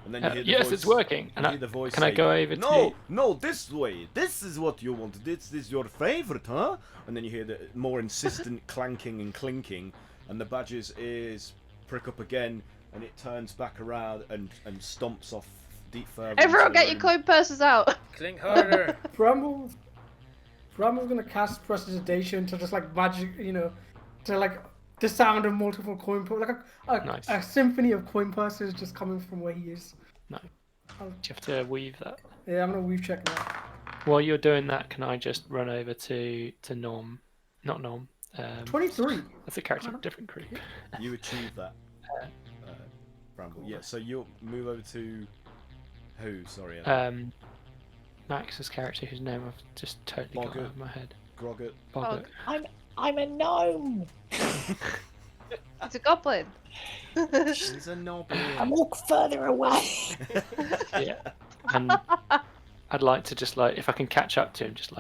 And then you hear the yes, voice, it's working. And you hear the voice can say, I go over to? No, this way. This is what you want. This is your favorite, huh? And then you hear the more insistent clanking and clinking, and the badger's ears prick up again, and it turns back around and stomps off deep further. Everyone get your coin purses out. Clink harder. Brambles gonna cast prestidigitation to just like magic, you know, to like the sound of multiple coin purses, like a symphony of coin purses just coming from where he is. No. Do you have to weave that? Yeah, I'm gonna weave check now. While you're doing that, can I just run over to Norm? Not Norm. 23. That's a character of a different group. You achieve that, Bramble. Yeah. So you'll move over to who? Sorry. Max's character, whose name I've just totally got out of my head. Groggett. Boggart. I'm a gnome. It's a goblin. He's a noble. I walk further away. Yeah. And I'd like to just if I can catch up to him, just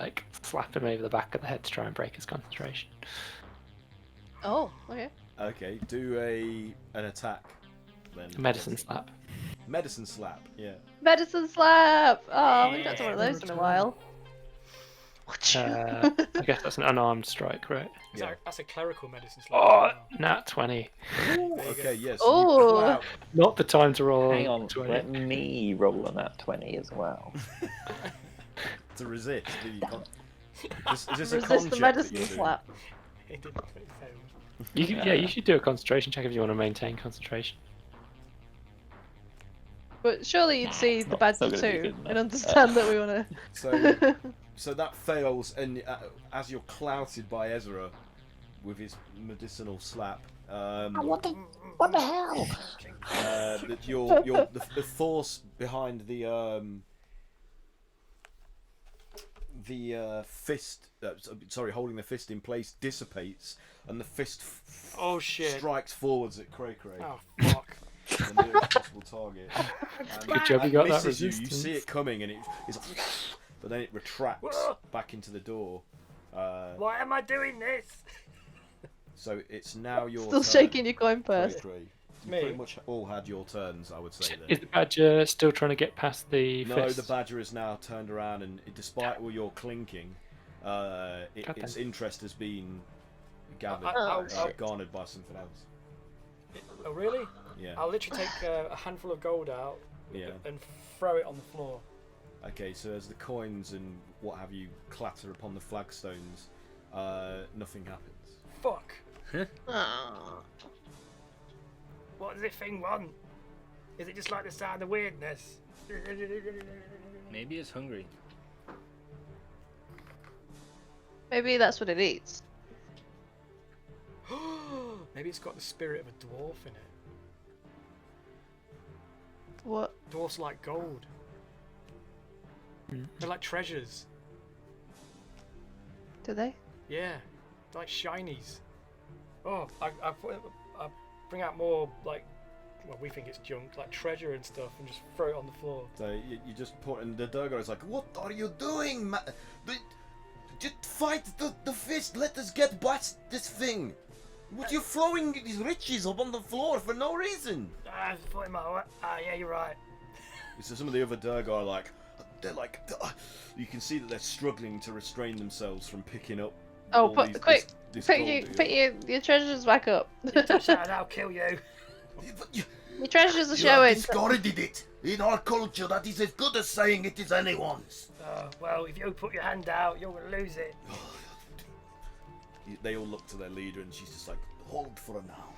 slap him over the back of the head to try and break his concentration. Oh, okay. Okay. Do an attack. Then. A medicine slap. Medicine slap. Yeah. Medicine slap. Oh, we've not done one of those in a while. I guess that's an unarmed strike, right? Yeah. That's a clerical medicine slap. Oh, nat 20. Okay. Yes. Oh. Not the time to roll. Hang on, 20. let me roll on that 20 as well. To resist. Is this a Resist con the check medicine that you're doing? slap. It didn't. It failed. You should do a concentration check if you want to maintain concentration. But surely you'd see the badger not gonna be too good enough. and understand that we want So, so that fails, and as you're clouted by Ezra with his medicinal slap, What the hell? that the force behind the fist, holding the fist in place dissipates, and the fist strikes forwards at Cray Cray. Oh fuck. The nearest possible target. Good job you got that misses you. You resistance. see it coming, and it's but then it retracts back into the door. Why am I doing this? So it's now your Still turn. shaking your coin purse. Cray. You Me. pretty much all had your turns, I would say. Then. Is the badger still trying to get past the No, fist? the badger is now turned around, and despite all your clinking, its interest has been gathered, garnered by something else. Oh really? Yeah. I'll literally take a handful of gold out and throw it on the floor. Okay, so as the coins and what have you clatter upon the flagstones, nothing happens. Fuck. Oh. What does this thing want? Is it just like the sound of weirdness? Maybe it's hungry. Maybe that's what it eats. Maybe it's got the spirit of a dwarf in it. What? Dwarfs like gold. They're like treasures. Do they? Yeah, they're like shinies. Oh, I bring out more like, well, we think it's junk, like treasure and stuff, and just throw it on the floor. So you just put, and the Durgar is like, "What are you doing, just fight the fist. Let us get past this thing. What you throwing these riches up on the floor for no reason?" Ah, yeah, you're right. So some of the other Durgar are like, they're like, you can see that they're struggling to restrain themselves from picking up. Oh, all put these, quick! this Put gold your treasures back up. You touch that and I'll kill you. Your treasures are You showing. have discarded it. In our culture, that is as good as saying it is anyone's. Well, if you put your hand out, you're gonna lose it. They all look to their leader, and she's just like, Hold for now.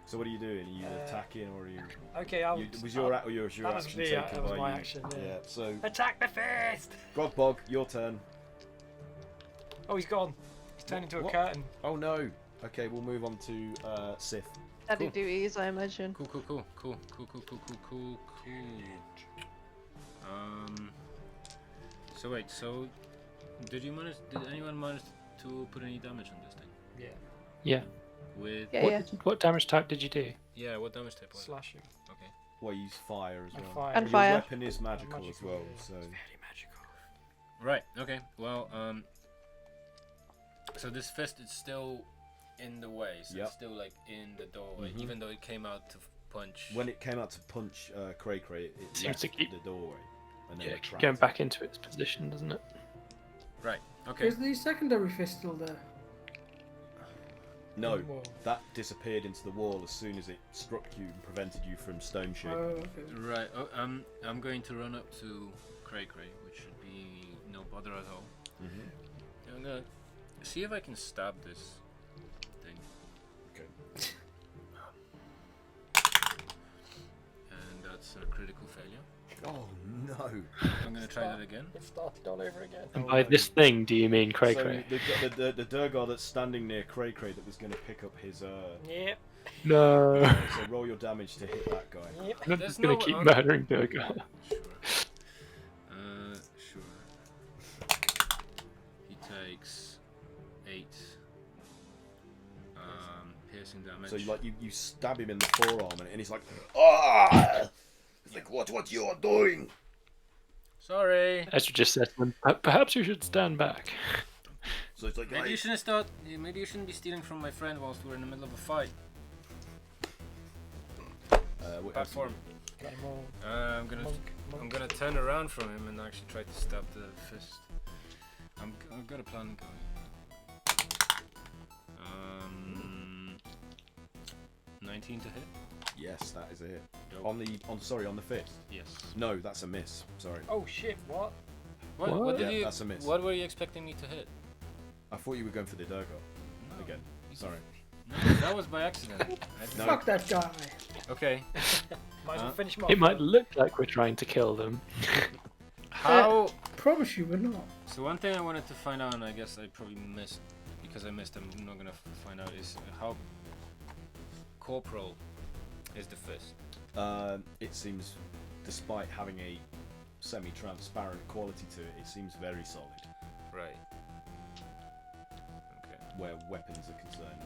"So what are you doing? Are you attacking, or are you?" Okay, I'll. Was your action taken that was by my you? action. Yeah. Yeah. So Attack the fist! Grogbog, your turn. Oh, he's gone. He's turned into a curtain. Oh no. Okay, we'll move on to Sith. Daddy duties, I imagine. Cool. So wait, did anyone manage to put any damage on this thing? Yeah. Yeah. With What damage type did you do? yeah, what damage type was it? Slashing. Okay. Well, use fire as And well. fire. And Your fire. weapon is magical as well, so. Very magical. Right. Okay. Well, so this fist is still in the way, so it's still like in the doorway, even though it came out to punch. When it came out to punch Cray, it Seems left to keep- the doorway. And then Yeah, it keep trapped going it. back into its position, doesn't it? Right. Okay. Is the secondary fist still there? No, Wall. that disappeared into the wall as soon as it struck you and prevented you from stone shaking. Oh, okay. Right. Oh, I'm going to run up to Cray, which should be no bother at all. Mm-hmm. I'm gonna see if I can stab this thing. Okay. And that's a critical failure. Oh no! I'm gonna try that again. It started all over again. And by this thing, do you mean Cray So Cray? the Durgar that's standing near Cray that was going to pick up his Yep. No. so roll your damage to hit that guy. Yep. I'm There's just gonna no- keep okay. murdering Durgar. Sure. He takes 8 piercing damage. So you stab him in the forearm and he's like, ah! It's like, what you are doing? Sorry. Ezra just said, perhaps you should stand back. So it's like, Maybe you shouldn't Maybe you shouldn't be stealing from my friend whilst we're in the middle of a fight. Bad form. I'm gonna turn around from him and actually try to stab the fist. I've got a plan going. 19 to hit. yes, that is a hit. Dope. On the fist. Yes. No, that's a miss. Sorry. Oh shit! What? What did Yeah, you? that's a miss. What were you expecting me to hit? I thought you were going for the Durgar No. again. Sorry. No, that was by accident. No. Fuck that guy. Okay. Might as well finish him off. It might look like we're trying to kill them. How? Promise you we're not. So one thing I wanted to find out, and I guess I probably missed, because I missed, I'm not gonna find out, is how corporal is the fist. It seems, despite having a semi-transparent quality to it, it seems very solid. Right. Okay. Where weapons are concerned,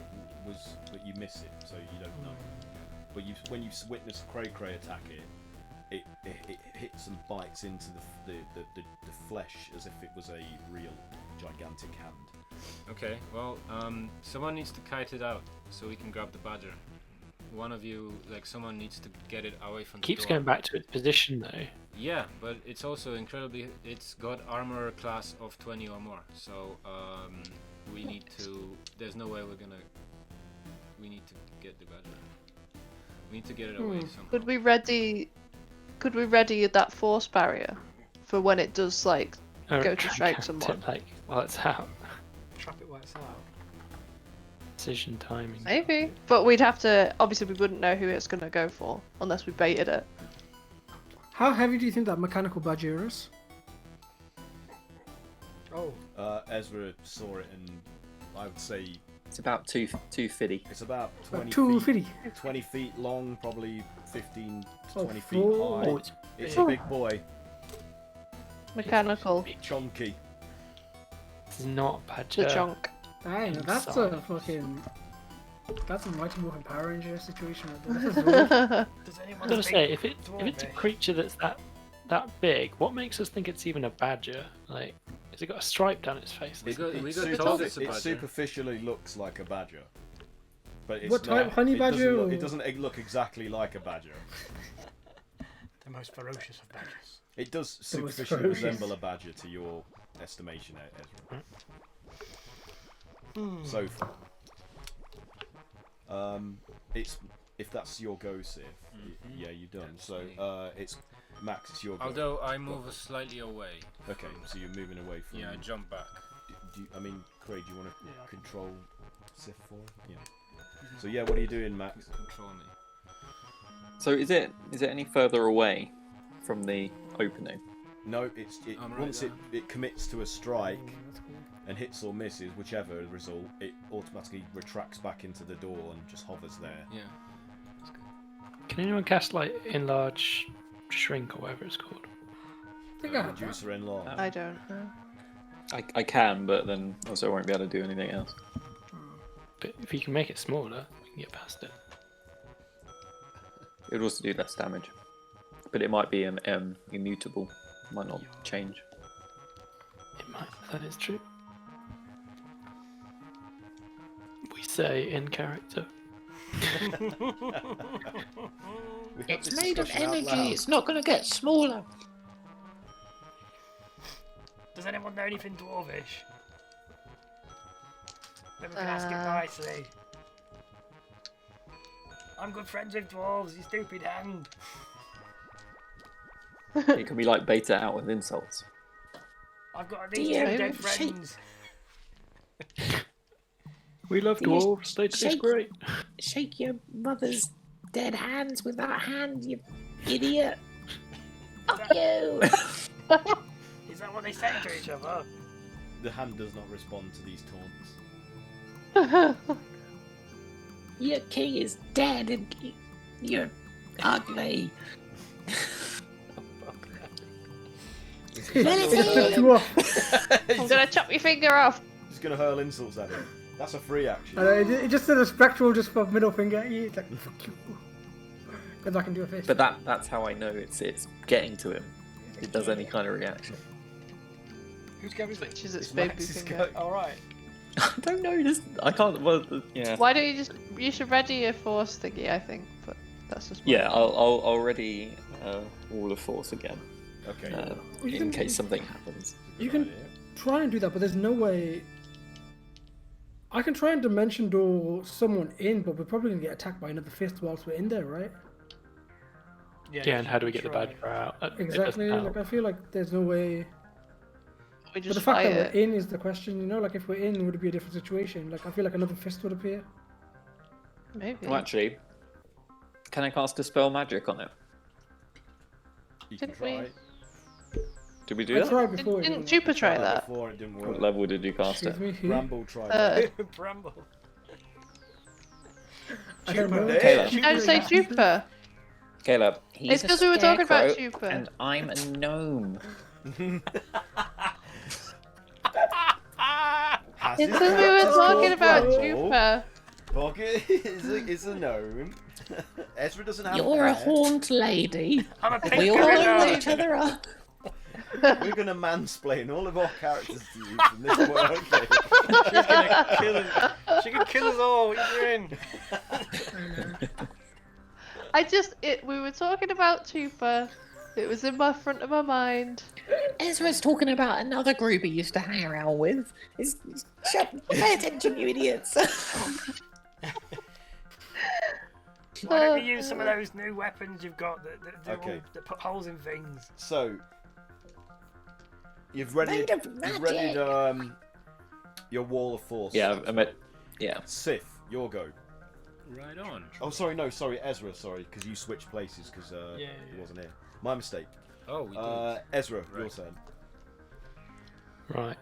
but you miss it, so you don't know. But when you witness Cray attack it, it hits and bites into the flesh as if it was a real gigantic hand. Okay, well, someone needs to kite it out so we can grab the badger. One of you, like, someone needs to get it away from the Keeps door. going back to its position though. Yeah, but it's also incredibly... It's got armor class of 20 or more, so we need to... There's no way we're gonna... We need to get the badger. We need to get it away somehow. Could we ready that force barrier for when it does like go to strike someone? Like while it's out. Trap it while it's out. Precision timing. Maybe, but we'd have to. Obviously, we wouldn't know who it's gonna go for unless we baited it. How heavy do you think that mechanical badger is? Oh. Ezra saw it, and I would say It's about 250. it's about 20 250. feet. 20 feet long, probably 15 to Oh, 20 feet four. high. Oh, it's It's big. a big boy, Mechanical, chunky. It's not badger. the chunk. Dang, that's Inside. a fucking... That's a Mighty Morphin Power Ranger situation right there. Does anyone I'm gonna speak say if it's a Dwarvish? creature that's that big, what makes us think it's even a badger? Like, has it got a stripe down its face? We got It told it's a badger. superficially looks like a badger, but it's What type? not. Honey It doesn't badger look- or- It doesn't look exactly like a badger. The most ferocious of badgers. It does The most superficially ferocious. resemble a badger to your estimation, Ezra. So far. It's if that's your go, Civ. Yeah, you're done. So it's Max. It's your go. Although I move slightly away. Okay, so you're moving away from. Yeah, I jump back. I mean, Craig, do you want to control Sif for him? Yeah. So yeah, what are you doing, Max? Control me. So is it any further away from the opening? No, I'm right once there. it commits to a strike and hits or misses, whichever the result, it automatically retracts back into the door and just hovers there. Yeah. Can anyone cast like enlarge, shrink, or whatever it's called? I think I have that. Reducer in law. I don't know. I can, but then also I won't be able to do anything else. But if you can make it smaller, we can get past it. It would also do less damage, but it might be an immutable. Might not change. It might. That is true. We say in character. It's made of energy. It's not going to get smaller. Does anyone know anything dwarvish? Maybe we can ask him nicely. I'm good friends with dwarves, you stupid hand. It can be like beta out with insults. I've got these Yeah, two dead shake. friends. We love You dwarves. They taste shake- great. Shake your mother's dead hands with that hand, you idiot. Fuck you. Is that what they say to each other? The hand does not respond to these taunts. Your king is dead and you're ugly. It just flipped you off. I'm gonna chop your finger off. Just gonna hurl insults at him. That's a free action. It just did a spectral just for middle finger at you. It's like, fuck you. Then I can do a fist. But that's how I know it's getting to him. It does any kind of reaction. Who's going with it? Which is its It's baby Max's finger. go. Alright. I don't know. I can't. Well, yeah. Why don't you should ready your force thingy, I think, but that's just. Yeah, I'll ready Wall of Force again Okay. in case something happens. You can try and do that, but there's no way. I can try and dimension door someone in, but we're probably gonna get attacked by another fist whilst we're in there, right? Yeah, and how do we get the badger out? It doesn't Exactly. help. Like I feel like there's no way. We But just the fact fight that it. we're in is the question, you know. Like if we're in, would it be a different situation? Like I feel like another fist would appear. Maybe. Well, actually, can I cast Dispel Magic on it? You can Didn't we- try. Did we do I that? tried before. it Didn't didn't Jupa try that? Before it didn't What work. level did you cast it? Excuse me. Who? Bramble tried that. Bramble. I don't know. Caleb. Don't say Jupa. Caleb. It's because we were talking about Scarecrow, Jupa. and I'm a gnome. It's because we were talking about Jupa. Pocket is a gnome. Ezra doesn't have You're a hair. horned lady. I'm a pink We all gorilla. know each other up. We're going to mansplain all of our characters to you from this point. Okay. She's gonna kill us. She can kill us all. What are you doing? We were talking about Chupa. It was in my front of my mind. Ezra's talking about another group he used to hang around with. Pay attention, you idiots. Why don't you use some of those new weapons you've got that put holes in things? So, you've readied your wall of force. Yeah, yeah. Sith, your go. Right on. Oh, sorry, Ezra, because you switched places because he wasn't here. My mistake. Oh, we did. Ezra, your Right. turn. Right.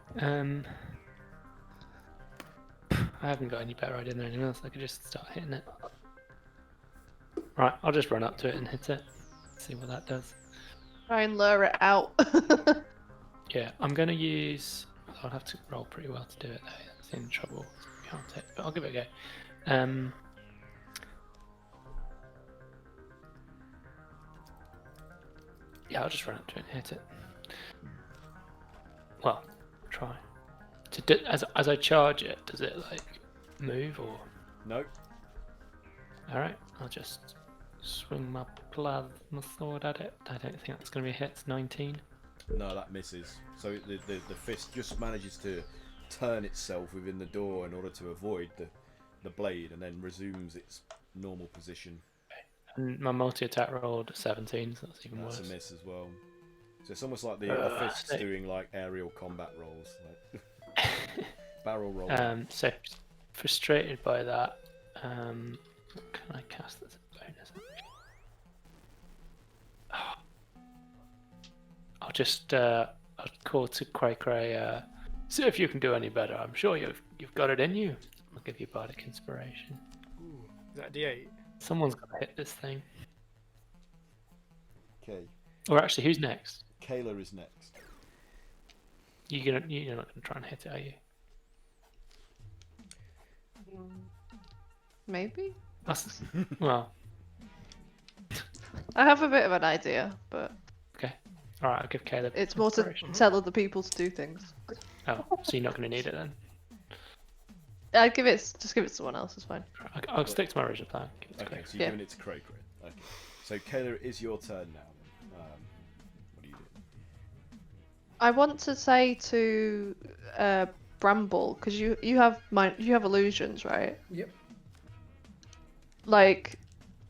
I haven't got any better idea than anyone else. I could just start hitting it. Right, I'll just run up to it and hit it. See what that does. Try and lure it out. Yeah, I'm going to use... I'll have to roll pretty well to do it though. That's in trouble. Can't hit, but I'll give it a go. Yeah, I'll just run up to it and hit it. Well, try. As I charge it, does it like move or? No. All right, I'll just swing my plasma sword at it. I don't think that's going to be a hit. It's 19. No, that misses. So the fist just manages to turn itself within the door in order to avoid the blade, and then resumes its normal position. And my multi-attack rolled a 17, so that's even worse. That's a miss as well. So it's almost like the fist's doing like aerial combat rolls, like barrel roll. So frustrated by that. What can I cast that's a bonus? I'll just I'll call to Cray Cray. See if you can do any better. I'm sure you've got it in you. I'll give you bardic inspiration. Ooh, is that a D8? Someone's got to hit this thing. Okay. Or actually, who's next? Kayla is next. You're not gonna try and hit it, are you? Maybe? That's, well, I have a bit of an idea, but okay. Alright, I'll give Caleb it's more to inspiration. tell other people to do things. Oh, so you're not going to need it then? I'd just give it to someone else, it's fine. I'll stick to my original plan. Okay, so you're giving it to Cray Cray. Okay. So Kayla, it is your turn now. What do you do? I want to say to Bramble, because you have illusions, right? Yep. Like,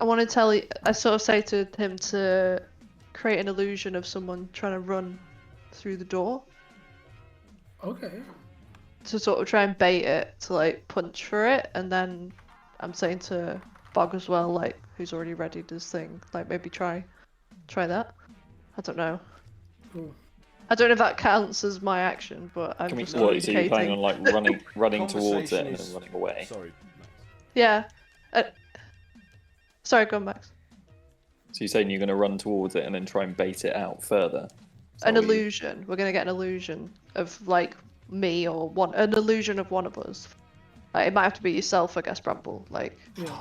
I sort of say to him to create an illusion of someone trying to run through the door. Okay. To sort of try and bait it, to like punch for it, and then I'm saying to Bog as well, like, who's already readied his thing, like maybe try that. I don't know. Cool. I don't know if that counts as my action, but I'm just So you're planning on like running towards it and Conversation then running away? Sorry. Yeah. Sorry, go on, Max. So you're saying you're going to run towards it and then try and bait it out further? An illusion. We're gonna get an illusion of like me or an illusion of one of us. Like, it might have to be yourself, I guess, Bramble. Like,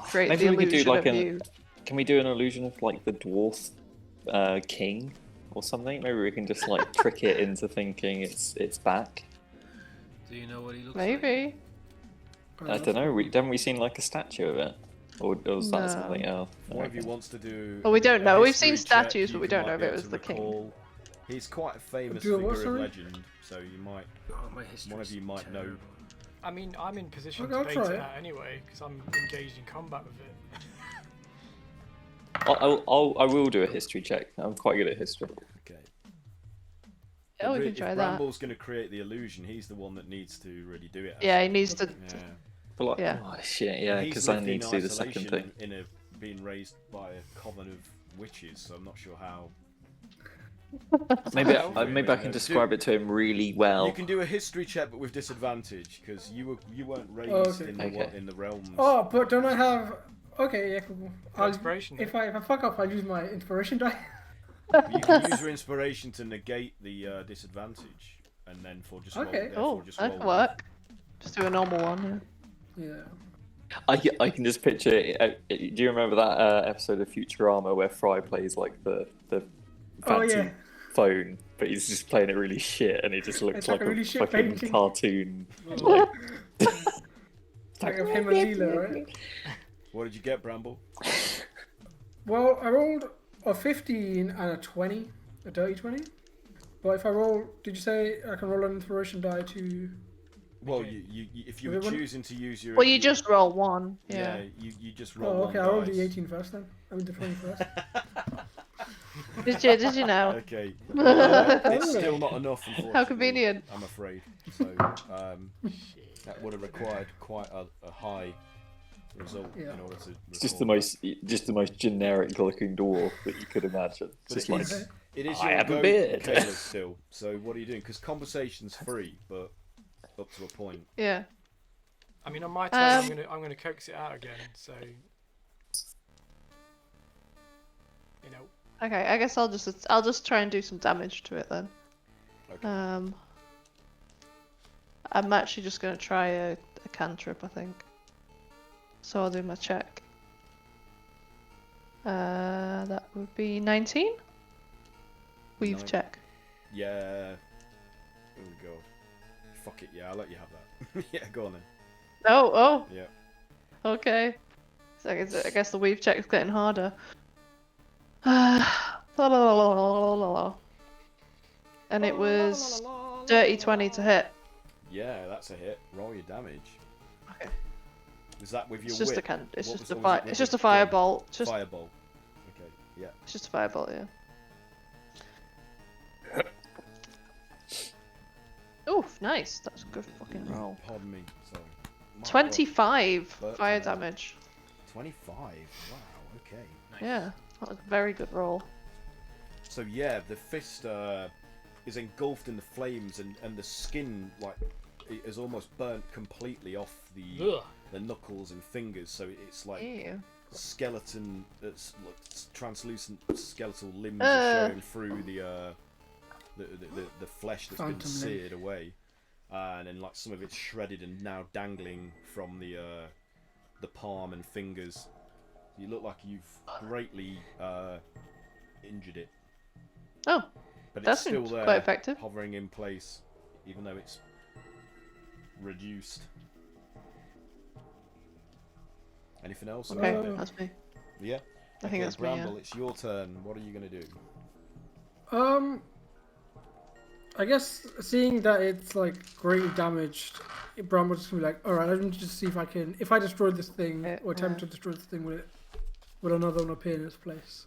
create Maybe the we could do illusion like of you. Can we do an illusion of like the dwarf king or something? Maybe we can just like trick it into thinking it's back. Do you know what he looks like? Maybe. I don't know. Haven't we seen like a statue of it, or was that No. something else? One of you wants to do. Well, we don't a know. We've history seen check, statues, you but we can don't know might if be it able was to the king. recall. He's quite a famous Do a figure what, of sorry? legend, so you might. Oh, my history. One of you might know. I mean, I'm in position Okay, to I'll bait try it it. out anyway, because I'm engaged in combat with it. I will do a history check. I'm quite good at history. Okay. Oh, we If can try that. Bramble's going to create the illusion, he's the one that needs to really do it. Yeah, he needs to. Yeah. But like, Yeah. oh shit, yeah, He's because I lived need in to do the second isolation thing. being raised by a coven of witches, so I'm not sure how. Maybe Well, maybe I can describe it to him really well. You can do a history check, but with disadvantage because you weren't raised okay. in the realms. Oh, but don't I have? Okay, yeah, cool. Inspiration, If I fuck up, I'll use my inspiration die. You can use your inspiration to negate the disadvantage, and then for just Okay. roll, Oh, just that roll could work. Just do a normal one. Yeah. I can just picture it. Do you remember that episode of Futurama where Fry plays like the fancy phone, but he's just playing it really shit, and it just looks It's like like a really a shit fucking painting. cartoon. Like, Like of him and Leela, right? What did you get, Bramble? Well, I rolled a 15 and a 20, a dirty 20. But if I roll, did you say I can roll an inspiration die to? Well, you if you were choosing to use your. Well, you just roll one. Yeah, Yeah. you just roll Oh, one okay. I rolled dice. the 18 first then. I mean the 20 first. Did you know? Okay. It's still not enough, unfortunately. How convenient. I'm afraid. So that would have required quite a high result in order to. it's just the most generic looking dwarf that you could imagine. But Just it like is, it is I your have a go, beard. Kayla, still. So what are you doing? Because conversation's free, but up to a point. Yeah. I mean, on my turn, I'm gonna coax it out again. So, you know. Okay, I guess I'll just try and do some damage to it then. Okay. I'm actually just gonna try a cantrip, I think. So I'll do my check. That would be 19. Weave Nine. check. Yeah. Oh god. Fuck it. Yeah, I'll let you have that. Yeah, go on then. Oh. Yeah. Okay. So I guess the weave check is getting harder. And it was dirty 20 to hit. Yeah, that's a hit. Roll your damage. Okay. Is that with your It's just whip? it's What just was- a or was fire. it with It's just the a firebolt. gun? It's just Firebolt. Okay. Yeah. It's just a firebolt, yeah. Oof, nice. That's a good fucking roll. Pardon me. Sorry. My 25 God. fire damage. 25. Wow. Okay. Yeah, that was a very good roll. So yeah, the fist is engulfed in the flames, and the skin like it is almost burnt completely off the knuckles and fingers. So it's like Ew. skeleton. It's like translucent skeletal limbs are showing through the flesh that's been seared away, and then like some of it's shredded and now dangling from the palm and fingers. You look like you've greatly injured it. Oh, but that it's still seems there, quite effective. hovering in place, even though it's reduced. Anything else? Okay, about it? that's me. Yeah. I think that's me, yeah. Bramble, it's your turn. What are you gonna do? I guess seeing that it's like greatly damaged, Bramble's just gonna be like, alright, I need to just see if I can, if I destroy this thing, or attempt to destroy this thing, will another one appear in its place?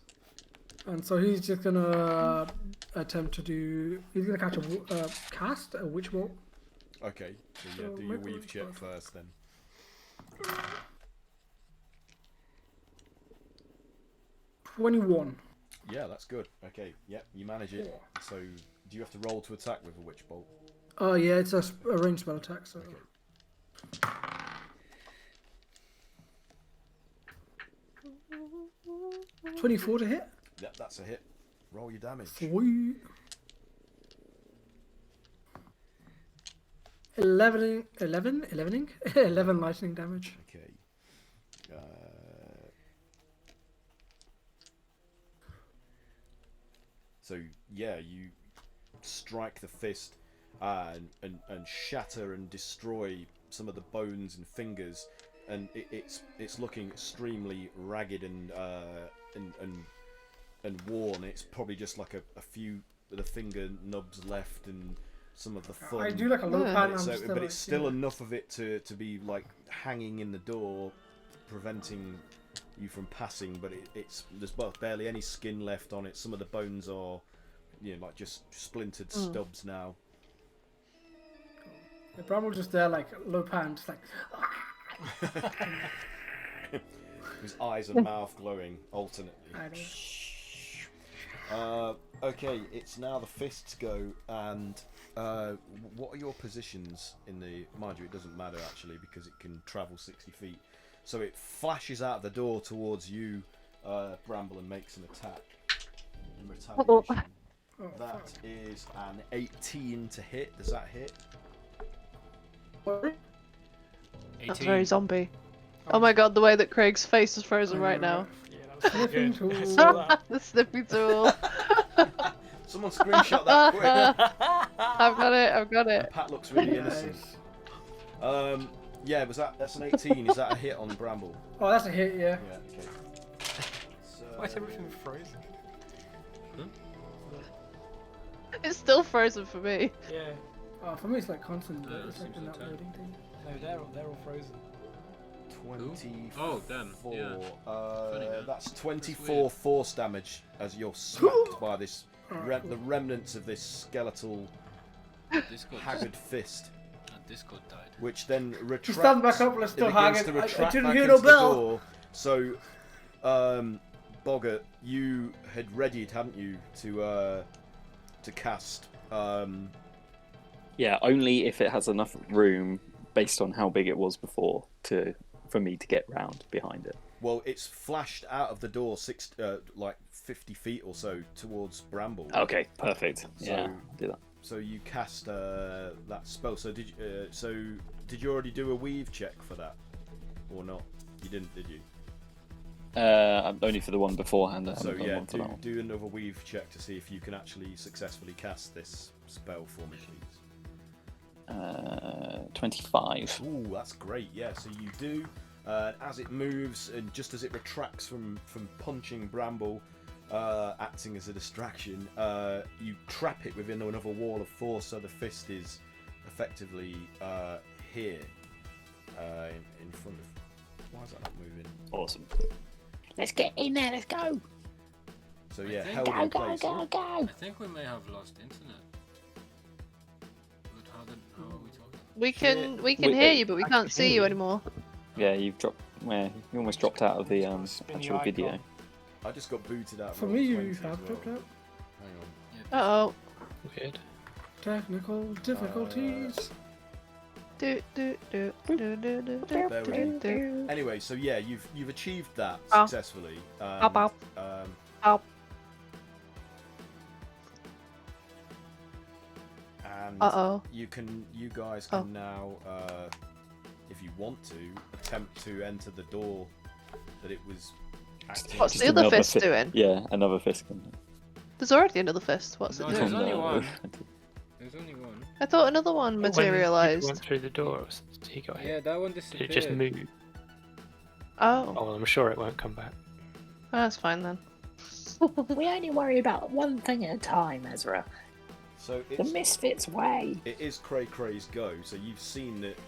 And so he's just gonna attempt to do, he's gonna catch cast a witch bolt. Okay, so yeah, do your weave check first then. 21. Yeah, that's good. Okay, yeah, you manage it. So, do you have to roll to attack with a witch bolt? Oh yeah, it's a ranged spell attack, so. Okay. 24 to hit? Yep, that's a hit. Roll your damage. Sweet. 11 lightning damage. Okay. So yeah, you strike the fist and shatter and destroy some of the bones and fingers, and it's looking extremely ragged and worn. It's probably just like a few of the finger nubs left and some of the thumb. I do like a low pan. But it's still enough of it to be like hanging in the door, preventing you from passing. But there's barely any skin left on it. Some of the bones are, like just splintered stubs now. The Bramble just there, like low pan, just like. His eyes and mouth glowing alternately. Okay, it's now the fists go, and what are your positions in the... Mind you, it doesn't matter actually because it can travel 60 feet. So it flashes out the door towards you, Bramble, and makes an attack. In retaliation. That is an 18 to hit. Does that hit? 18. That's very zombie. Oh my god, the way that Craig's face is frozen right now. Yeah, that was pretty Sniffing good. I tool. saw that. The snipping tool. Someone screenshot that quick. I've got it, I've got And it. Pat looks really innocent. Yeah, that's an 18. Is that a hit on Bramble? Oh, that's a hit, yeah. Yeah. Okay. So, Why is everything frozen? It's still frozen for me. Yeah. Oh, for me it's like constant. Yeah, It's like seems in like that that. loading thing. No, they're all frozen. 24. Oh, damn, yeah. Funny, man. That's That's 24 weird. force damage as you're smacked by this Alright, the remnants of this skeletal Discord, haggard fist, Discord died. which then retracts. stand back up, let's it still begins hang to it. I retract didn't back hear no into the bell. door. So, Boggart, you had readied, hadn't you, to cast? Yeah, only if it has enough room based on how big it was before for me to get round behind it. Well, it's flashed out of the door like 50 feet or so towards Bramble. Okay, perfect. So- Yeah, do that. So you cast that spell. So did you already do a weave check for that, or not? You didn't, did you? Only for the one beforehand. I So haven't done yeah, one for that one. do another weave check to see if you can actually successfully cast this spell for me, please. 25. Ooh, that's great. Yeah, so you do. As it moves, and just as it retracts from punching Bramble, acting as a distraction, you trap it within another wall of force, so the fist is effectively here, in front of. Why is that not moving? Awesome. Let's get in there, let's go. So yeah, think- held Go, in go, place. go, go. I think we may have lost internet. But how are we talking? We can hear you, but we can't see you anymore. Yeah, you've dropped. Well, you almost dropped out of the Spin the actual video. icon. I just got booted out. of For Roll me, you 20 as have well. dropped out. Hang on. Uh-oh. Weird. Technical difficulties. Do do do do do do do Bear with do me. do. Anyway, so yeah, you've achieved that Ow. successfully. Ow, ow. Ow. And Uh-oh. you guys can Oh. now, if you want to, attempt to enter the door that it was acting. What's Just the other another fist doing? Yeah, another fist. There's already another fist. What's it No, doing? there's only No. one. There's only one. I thought another one When he materialized. went through the door, he got Yeah, hit. that one Did it disappeared. just move? Oh, Oh, well, I'm sure it won't come back. that's fine then. We only worry about one thing at a time, Ezra. So The it's, Misfits way. it is Cray Cray's go. So you've seen that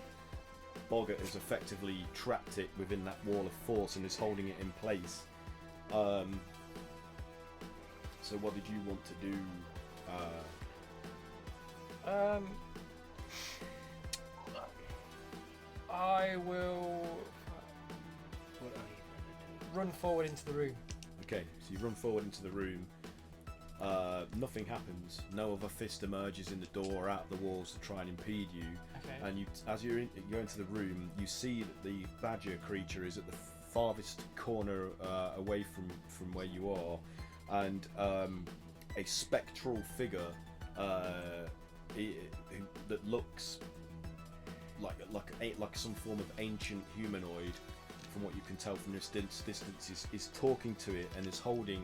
Boggart has effectively trapped it within that wall of force and is holding it in place. So what did you want to do? I will run forward into the room. Okay, so you run forward into the room. Nothing happens. No other fist emerges in the door or out of the walls to try and impede you. Okay. And as you go into the room, you see that the badger creature is at the farthest corner away from where you are, and a spectral figure that looks like some form of ancient humanoid, from what you can tell from this distance, is talking to it and is holding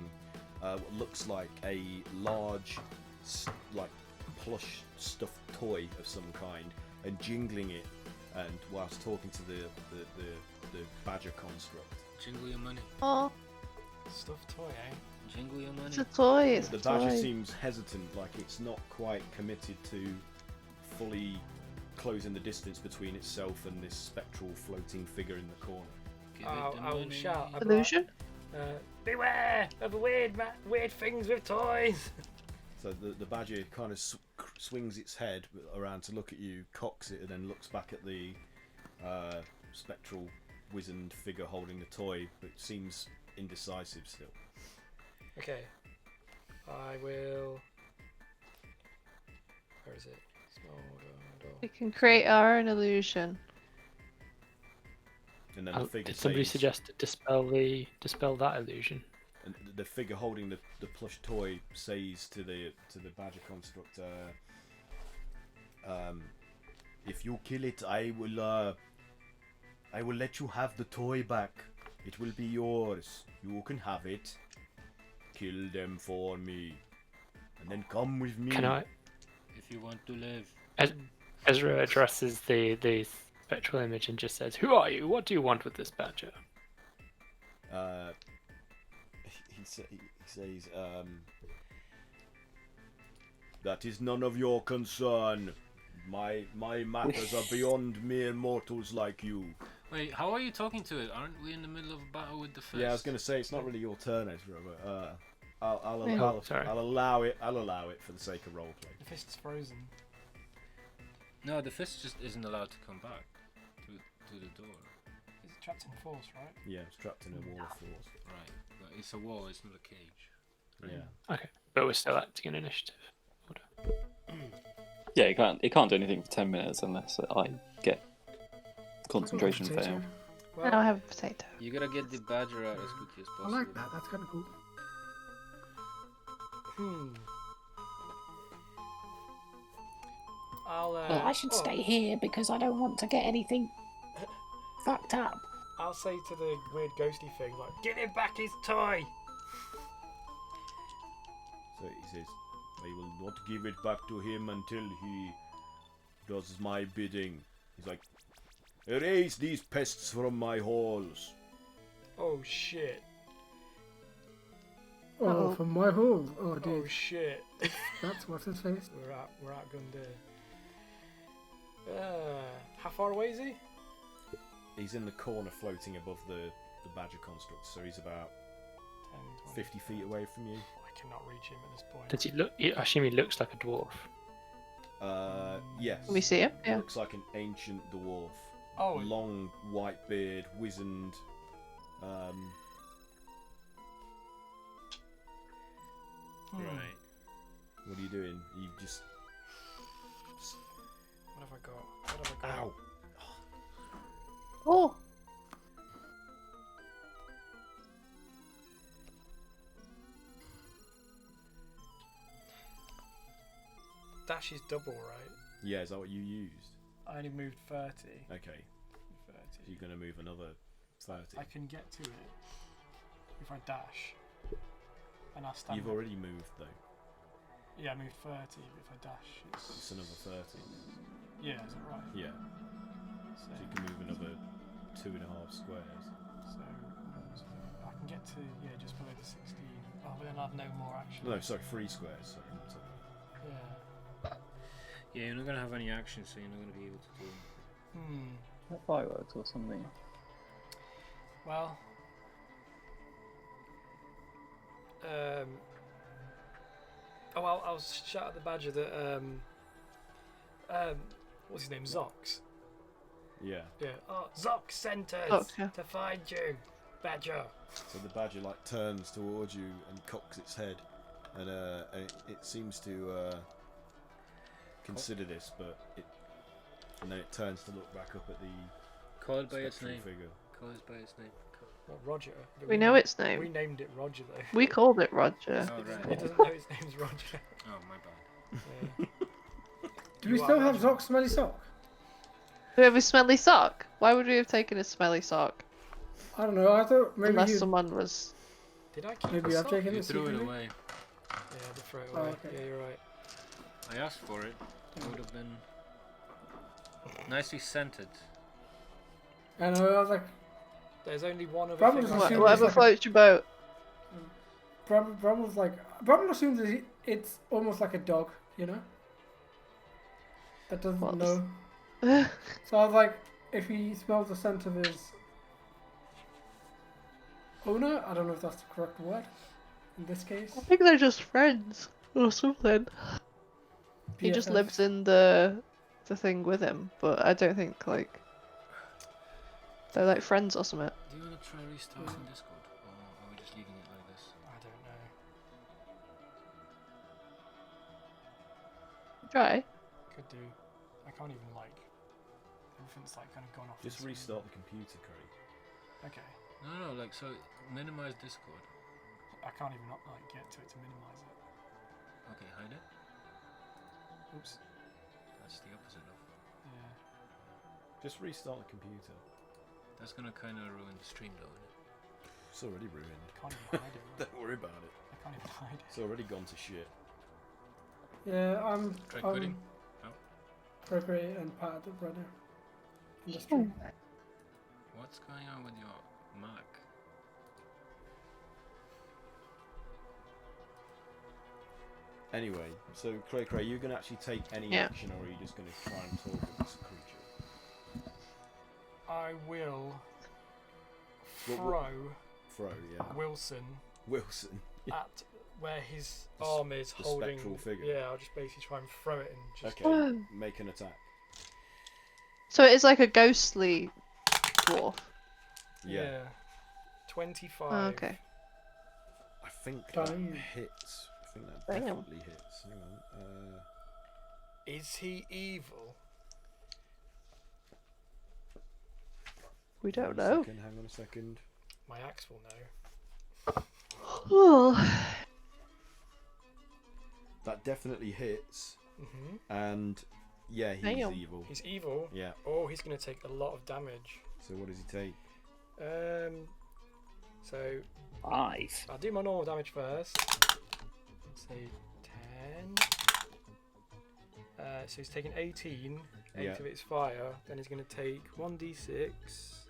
what looks like a large, like plush stuffed toy of some kind, and jingling it, and whilst talking to the badger construct. Jingle your money. Oh, Stuffed toy, eh? Jingle your money. it's a toy. It's The a badger toy. seems hesitant, like it's not quite committed to fully closing the distance between itself and this spectral floating figure in the corner. Give I'll, it the I'll money. shout. I'll be Illusion? like, beware of weird things with toys. So the badger kind of swings its head around to look at you, cocks it, and then looks back at the spectral wizened figure holding the toy, but seems indecisive still. Okay. I will. Where is it? Small door. We can create our own illusion. And then the figure Did somebody says- suggest to dispel that illusion? And the figure holding the plush toy says to the badger construct, if you kill it, I will I will let you have the toy back. It will be yours. You can have it. Kill them for me. And then come with me. Can I? If you want to live. Ezra addresses the spectral image and just says, "Who are you? What do you want with this badger?" He says, that is none of your concern. My matters are beyond mere mortals like you. Wait, how are you talking to it? Aren't we in the middle of a battle with the fist? Yeah, I was going to say it's not really your turn, Ezra, but I'll allow it. I'll allow it for the sake of roleplay. The fist's frozen. No, the fist just isn't allowed to come back to the door. It's trapped in force, right? Yeah, it's trapped in a wall of force. Right, but it's a wall. It's not a cage. Yeah. Okay, but we're still acting in initiative order. Yeah, it can't do anything for 10 minutes unless I get concentration fail. I don't have a potato. You gotta get the badger out as quickly as I possible. like that. That's kind of cool. Well, I should stay here because I don't want to get anything fucked up. I'll say to the weird ghosty thing, like, give him back his toy! So he says, I will not give it back to him until he does my bidding. He's like, erase these pests from my halls. Oh shit. Oh, from my hole. Oh, Oh dude. shit. That's what's his face. We're outgunned there. How far away is he? He's in the corner floating above the badger construct, so he's about 10, 20. 50 feet away from you. I cannot reach him at this point. Does he look? I assume he looks like a dwarf. Yes. Can we see him? Yeah. Looks like an ancient dwarf. Oh. Long white beard, wizened. Right. What are you doing? You just. What have I got? What have I got? Ow! Oh. Dash is double, right? Yeah, is that what you used? I only moved 30. Okay. 30. You're gonna move another 30. I can get to it if I dash. And I'll stand. You've already moved though. Yeah, I moved 30. If I dash, It's another 30. Yeah, is it right? Yeah. So, So you can move another 2.5 squares. so I can get to just below the 16. Oh, but then I've no more action. No, sorry, 3 squares. Sorry. Yeah. Yeah, you're not gonna have any action, so you're not gonna be able to do it. Like fireworks or something. Well. I'll shout at the badger that what's his name? Zox. Yeah. Yeah. Oh, Zox sent us Zox, yeah. to find you, badger. So the badger like turns towards you and cocks its head, and it seems to consider this, but and then it turns to look back up at the Call it by its spectral name. figure. Call it by its name. What, Roger? We know its We name. named it Roger though. We called it Roger. Oh, It right. doesn't know its name's Roger. Oh, my bad. Yeah. Do we You still are have Roger. Zoc Smelly Sock? We have a smelly sock. Why would we have taken a smelly sock? I don't know. I thought maybe Unless you. someone was. Did I keep Maybe the I've sock? taken You it threw it secretly. away. Yeah, I did throw it Oh, away. okay. Yeah, you're right. I asked for it. It would have been nicely scented. I know. I was like, There's only one other Probably thing. just I assume can- Whatever it's like floats your boat. Brummel's like. Brummel assumes that it's almost like a dog, you know. That doesn't What? know. So I was like, if he smells the scent of his owner, I don't know if that's the correct word in this case. I think they're just friends or something. He just BFF. lives in the thing with him, but I don't think like they're like friends or something. Do you want to try restarting Discord? Or are we just leaving it like this? I don't know. Try. Could do. I can't even like. Everything's like kind of gone off. Just the screen. restart the computer, Craig. Okay. No, like, so minimize Discord. I can't even like get to it to minimize it. Okay, hide it. Oops. That's the opposite of. Yeah. Just restart the computer. That's gonna kind of ruin the stream, though. It's already ruined. Can't even hide it. Don't worry about it. I can't even hide it. It's already gone to shit. Yeah, Try quitting. Gregory and Pat are brother. In the stream. What's going on with your Mac? Anyway, so Cray, are you going to actually take any action, or are you just going to try and talk with this creature? I will Throw, yeah. Wilson at where his arm is the holding. spectral figure. Yeah, I'll just basically try and throw it and just. Okay, make an attack. So it is like a ghostly dwarf. Yeah. 25. Oh, okay. I think that Damn. hits. I think that Damn. definitely hits. Hang on. Is he evil? We don't hang on a know. second, hang on a second. My axe will know. Oh. That definitely hits. Mhm. And yeah, he's Damn. evil. He's evil. Yeah. Oh, he's gonna take a lot of damage. So what does he take? So 5. I'll do my normal damage first. Say 10. So he's taking 18. 8 Yeah. of it's fire. Then he's going to take 1d6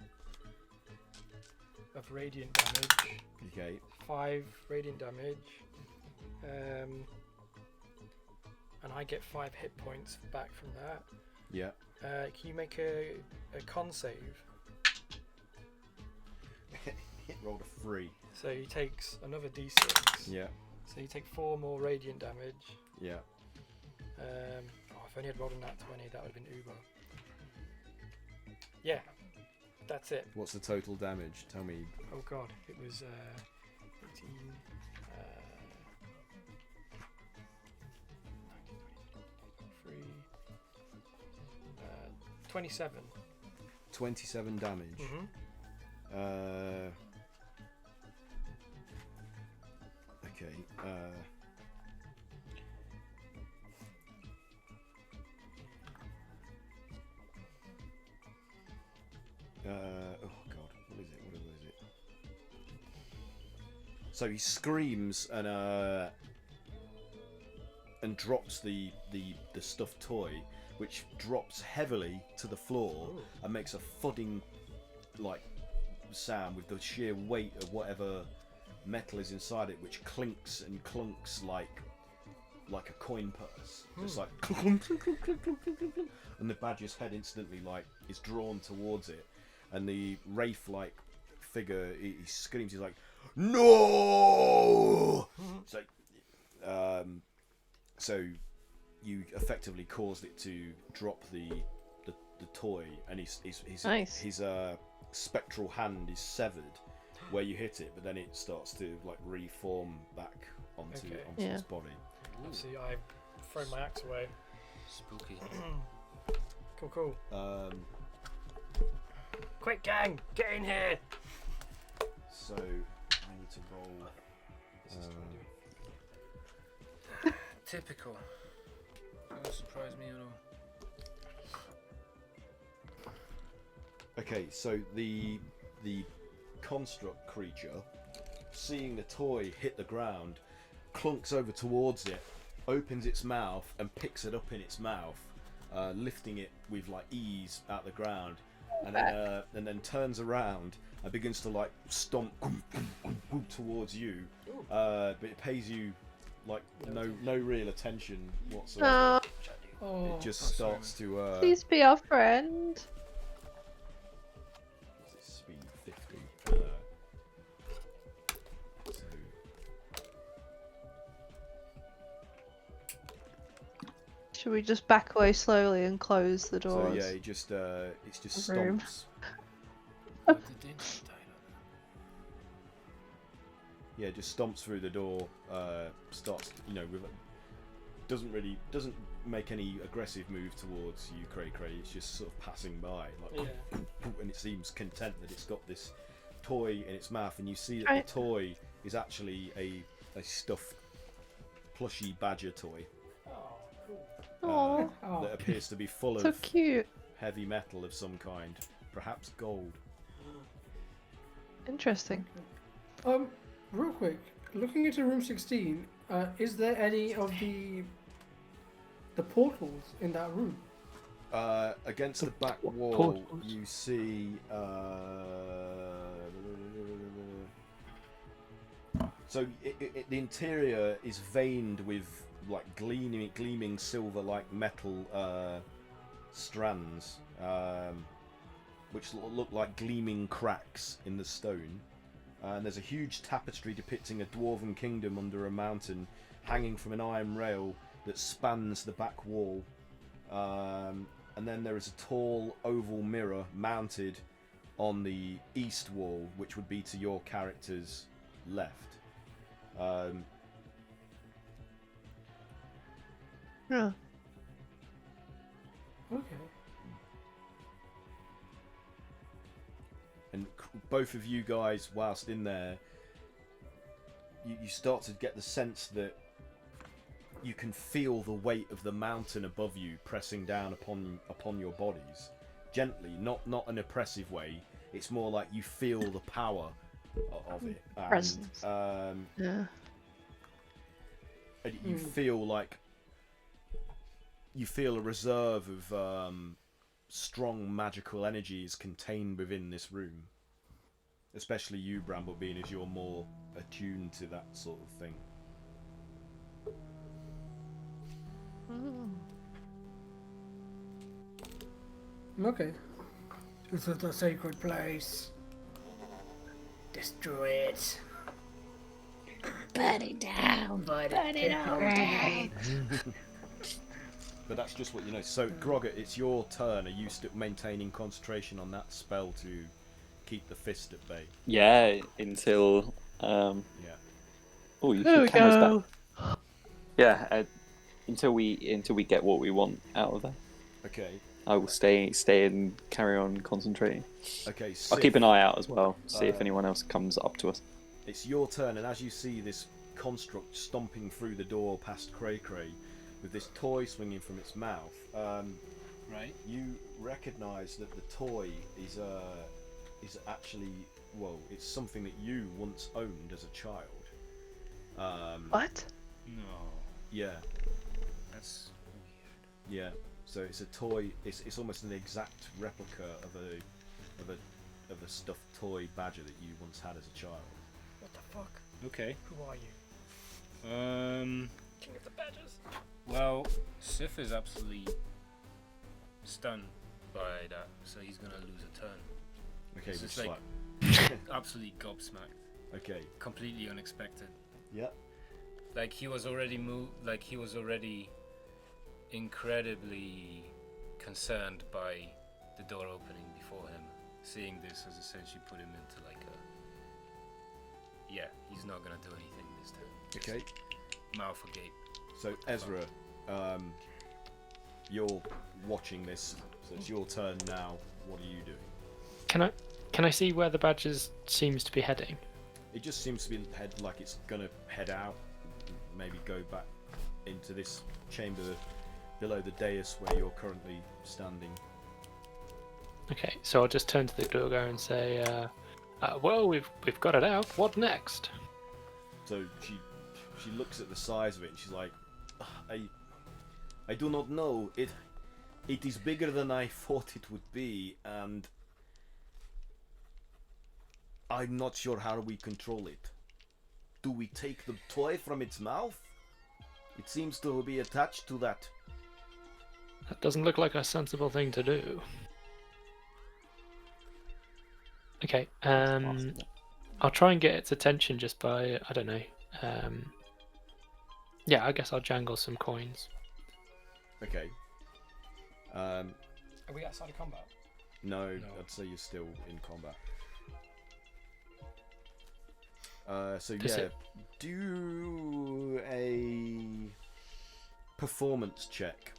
of radiant damage. Okay. 5 radiant damage. And I get 5 hit points back from that. Yeah. Can you make a con save? Rolled a 3. So he takes another d6. Yeah. So you take 4 more radiant damage. Yeah. If I only had rolled a nat 20, that would have been uber. Yeah, that's it. What's the total damage? Tell me. Oh god, it was 18, 3, 27. 27 damage. Mm-hmm. Okay. Oh god, what is it? What is it? So he screams and drops the stuffed toy, which drops heavily to the floor and makes a thudding like sound with the sheer weight of whatever metal is inside it, which clinks and clunks like a coin purse. Just like and the badger's head instantly like is drawn towards it, and the wraith-like figure he screams. He's like, "No!" It's like, so you effectively caused it to drop the toy, and his spectral hand is severed where you hit it, but then it starts to like reform back onto his body. Obviously, I've thrown my axe away. Spooky. Cool. Quick, gang, get in here! So I need to roll. Typical. Doesn't surprise me at all. Okay, so the construct creature, seeing the toy hit the ground, clunks over towards it, opens its mouth and picks it up in its mouth, lifting it with like ease out the ground, and then turns around and begins to like stomp towards you, but it pays you like no real attention whatsoever. It just starts to Please be our friend. speed 50. So Should we just back away slowly and close the doors? so yeah, it just Room. stomps. But it didn't die. Yeah, just stomps through the door. Starts, doesn't make any aggressive move towards you, Cray. It's just sort of passing by, like, and it seems content that it's got this toy in its mouth, and you see that the toy is actually a stuffed plushy badger toy that appears to be full So of cute. heavy metal of some kind, perhaps gold. Interesting. Real quick, looking into room 16, is there any of the portals in that room? Against the back wall, portals. you see. So the interior is veined with like gleaming silver-like metal strands, which look like gleaming cracks in the stone. And there's a huge tapestry depicting a dwarven kingdom under a mountain, hanging from an iron rail that spans the back wall. And then there is a tall oval mirror mounted on the east wall, which would be to your character's left. Yeah. Okay. And both of you guys, whilst in there, you start to get the sense that you can feel the weight of the mountain above you pressing down upon your bodies, gently, not an oppressive way. It's more like you feel the power of it. Presence. And you feel like you feel a reserve of strong magical energies contained within this room. Especially you, Bramble, being as you're more attuned to that sort of thing. Okay. This is the sacred place. Destroy it. Burn it down. Burn it all down. But that's just what you know. So, Grogget, it's your turn. Are you still maintaining concentration on that spell to keep the fist at bay? Yeah, until Yeah. Oh, you There we should cameras go. back. Yeah, until we get what we want out of that. Okay. I will stay and carry on concentrating. Okay. I'll keep an eye out as well, see if anyone else comes up to us. It's your turn, and as you see this construct stomping through the door past Cray Cray, with this toy swinging from its mouth, Right. you recognise that the toy is actually, well, it's something that you once owned as a child. What? No. Yeah. That's Yeah. So it's a toy. It's almost an exact replica of a stuffed toy badger that you once had as a child. What the fuck? okay. Who are you? King of the Badgers. Well, Sif is absolutely stunned by that, so he's gonna lose a turn. Okay, It's just just like Absolutely gobsmacked. okay. Completely unexpected. Yeah. Like he was already incredibly concerned by the door opening before him. Seeing this has essentially put him into like a... Yeah, he's not gonna do anything this turn. Okay. Mouth agape. So Ezra, you're watching this. So it's your turn now. What are you doing? Can I see where the badgers seems to be heading? It just seems to be like it's gonna head out, maybe go back into this chamber below the dais where you're currently standing. Okay, so I'll just turn to the Durga and say, well, we've got it out. What next? So she looks at the size of it and she's like, I do not know. It is bigger than I thought it would be, and I'm not sure how we control it. Do we take the toy from its mouth? It seems to be attached to that. That doesn't look like a sensible thing to do. Okay, I'll try and get its attention just by, I don't know, yeah, I guess I'll jangle some coins. Okay. Are we outside of combat? No, I'd say you're still in combat. So Does yeah, it- do a performance check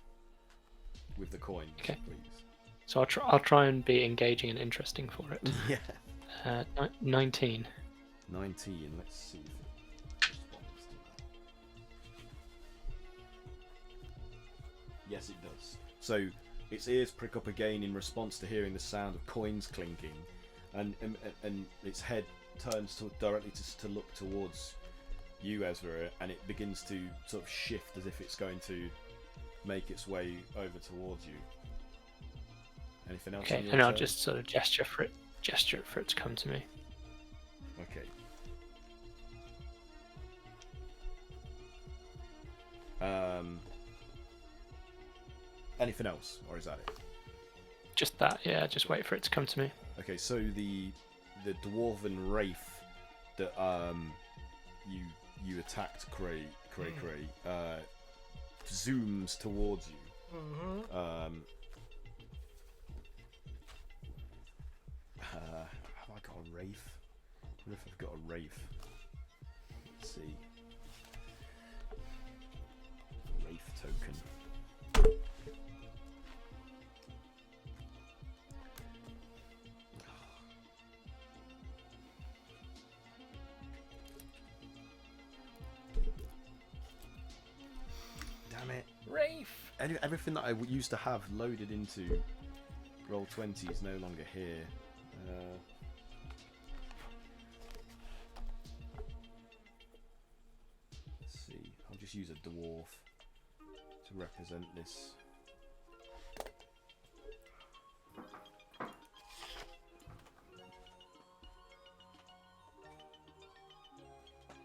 with the coins, Okay. please. So I'll try and be engaging and interesting for it. Yeah. 19. 19. Let's see if it responds to that. Yes, it does. So its ears prick up again in response to hearing the sound of coins clinking, and its head turns directly to look towards you, Ezra, and it begins to sort of shift as if it's going to make its way over towards you. Anything else? Okay, and I'll just sort of gesture for it to come to me. Okay. Anything else, or is that it? Just that, yeah. Just wait for it to come to me. Okay, so the dwarven wraith that you attacked, Cray, zooms towards you. Have I got a wraith? I wonder if I've got a wraith. Let's see. Wraith token. Damn it. Wraith! Everything that I used to have loaded into Roll20 is no longer here. Let's see. I'll just use a dwarf to represent this.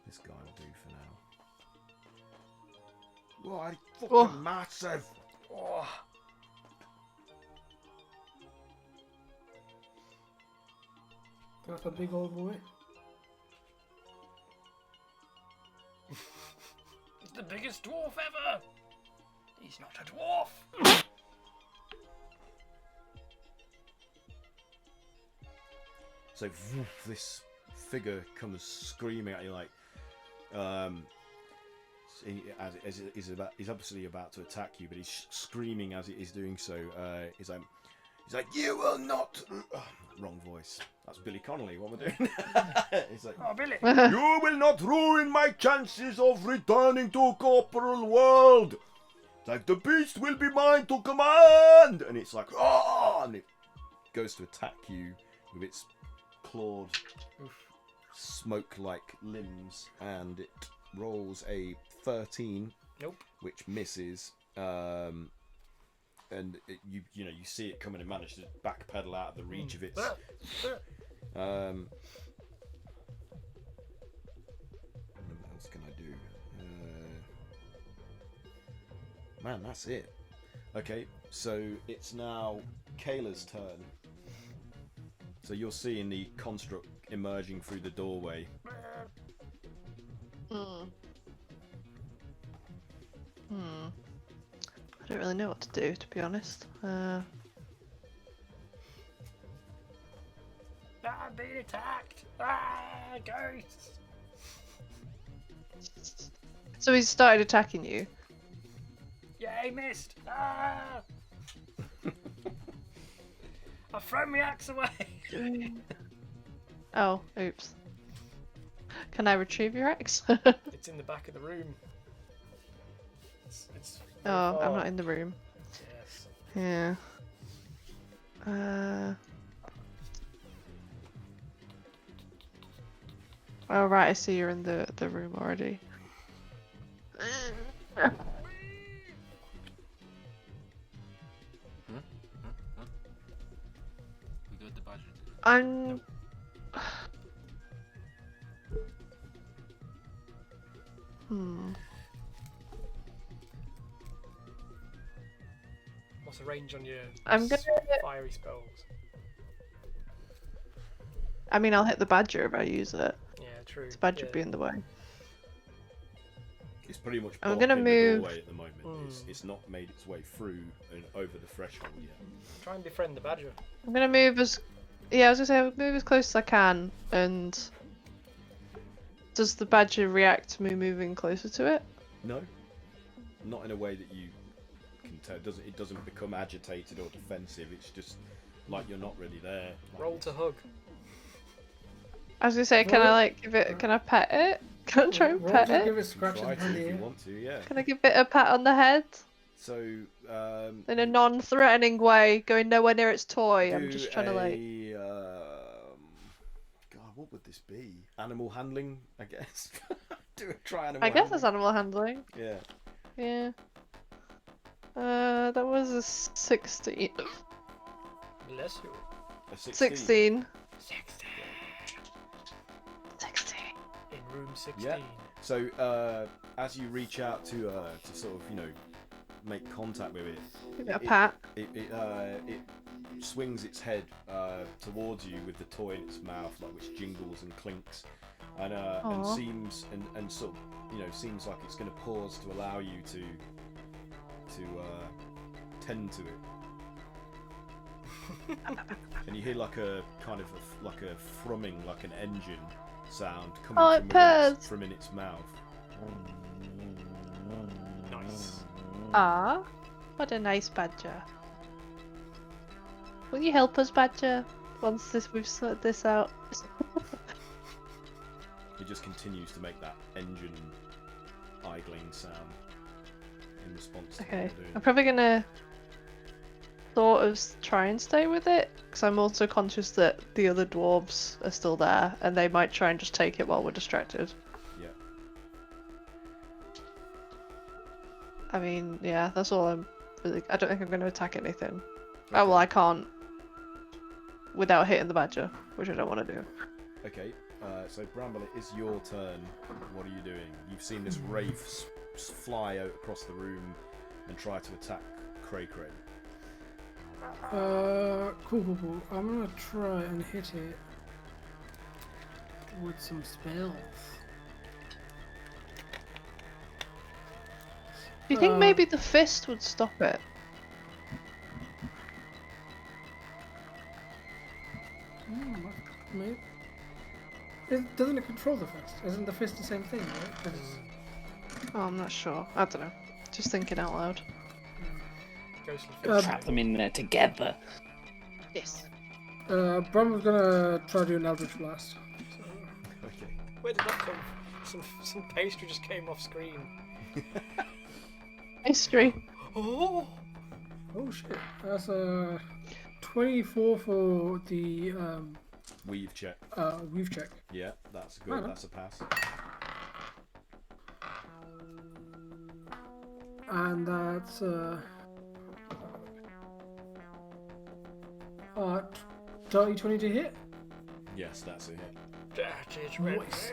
This guy will do for now. Whoa, fucking massive! Oh. That's a big old boy. He's the biggest dwarf ever! He's not a dwarf! So woof, this figure comes screaming at you like, he's obviously about to attack you, but he's screaming as he's doing so. He's like, you will not. Wrong voice. That's Billy Connolly. What we're doing? He's like, oh, Billy. You will not ruin my chances of returning to corporal world. It's like the beast will be mine to command, and it's like, oh, and it goes to attack you with its clawed, smoke-like limbs, and it rolls a 13, which misses. And you see it coming and manage to backpedal out of the reach of its. What else can I do? Man, that's it. Okay, so it's now Kayla's turn. So you're seeing the construct emerging through the doorway. I don't really know what to do, to be honest. I'm being attacked! Ghosts! So he's started attacking you? Yeah, he missed! I've thrown my axe away! Oh, oops. Can I retrieve your axe? It's in the back of the room. It's oh, I'm not in the room. Yes. Yeah. Oh right, I see you're in the room already. We got the budget. I'm. What's the range on your I'm gonna fiery spells? I mean, I'll hit the badger if I use it. Yeah, true. The badger be in the way. It's pretty much I'm gonna blocking move. the doorway at the moment. It's not made its way through and over the threshold yet. Try and befriend the badger. I'm gonna move as. Yeah, I was gonna say I'll move as close as I can. And does the badger react to me moving closer to it? No, not in a way that you can tell. It doesn't become agitated or defensive. It's just like you're not really there. Like, Roll to hug. I was gonna say, can I like give it? Can I pet it? Can I try and pet it? Give it scratches try in to the if you ear. want to, yeah. Can I give it a pat on the head? So In a non-threatening way, going nowhere near its toy. I'm do just trying to like. what would this be? Animal handling, I guess. Try animal I guess handling. it's animal handling. Yeah. Yeah. That was a 16. Bless you. A 16. 16. 16. In room 16. Yeah. So as you reach out to sort of, you know, make contact with it, Give it a pat. It swings its head towards you with the toy in its mouth, like, which jingles and clinks, and seems and sort of, you know, seems like it's going to pause to allow you to tend to it. And you hear like a kind of like a thrumming, like an engine sound coming from in its mouth. Nice. Ah, what a nice badger. Will you help us, badger? Once we've sorted this out. It just continues to make that engine idling sound in response to what Okay, you're doing. I'm probably gonna sort of try and stay with it, because I'm also conscious that the other dwarves are still there, and they might try and just take it while we're distracted. Yeah. I mean, yeah, that's all I'm really... I don't think I'm going to attack anything. Okay. Oh, well, I can't without hitting the badger, which I don't want to do. Okay, so Bramble, it is your turn. What are you doing? You've seen this wraith fly out across the room and try to attack Cray Cray. Cool. I'm gonna try and hit it with some spells. Do you think maybe the fist would stop it? Maybe. Doesn't it control the fist? Isn't the fist the same thing, right? 'Cause Oh, I'm not sure. I don't know. Just thinking out loud. Trap them in there together. Yes. Brum's gonna try to do an Eldritch Blast. So. Okay. Where did that come from? Some pastry just came off screen. History. Oh! Oh shit. That's a 24 for the Weave check. weave check. Yeah, that's good. That's a pass. And that's dirty 20 to hit. Yes, that's a hit. Dirty 20. Nice.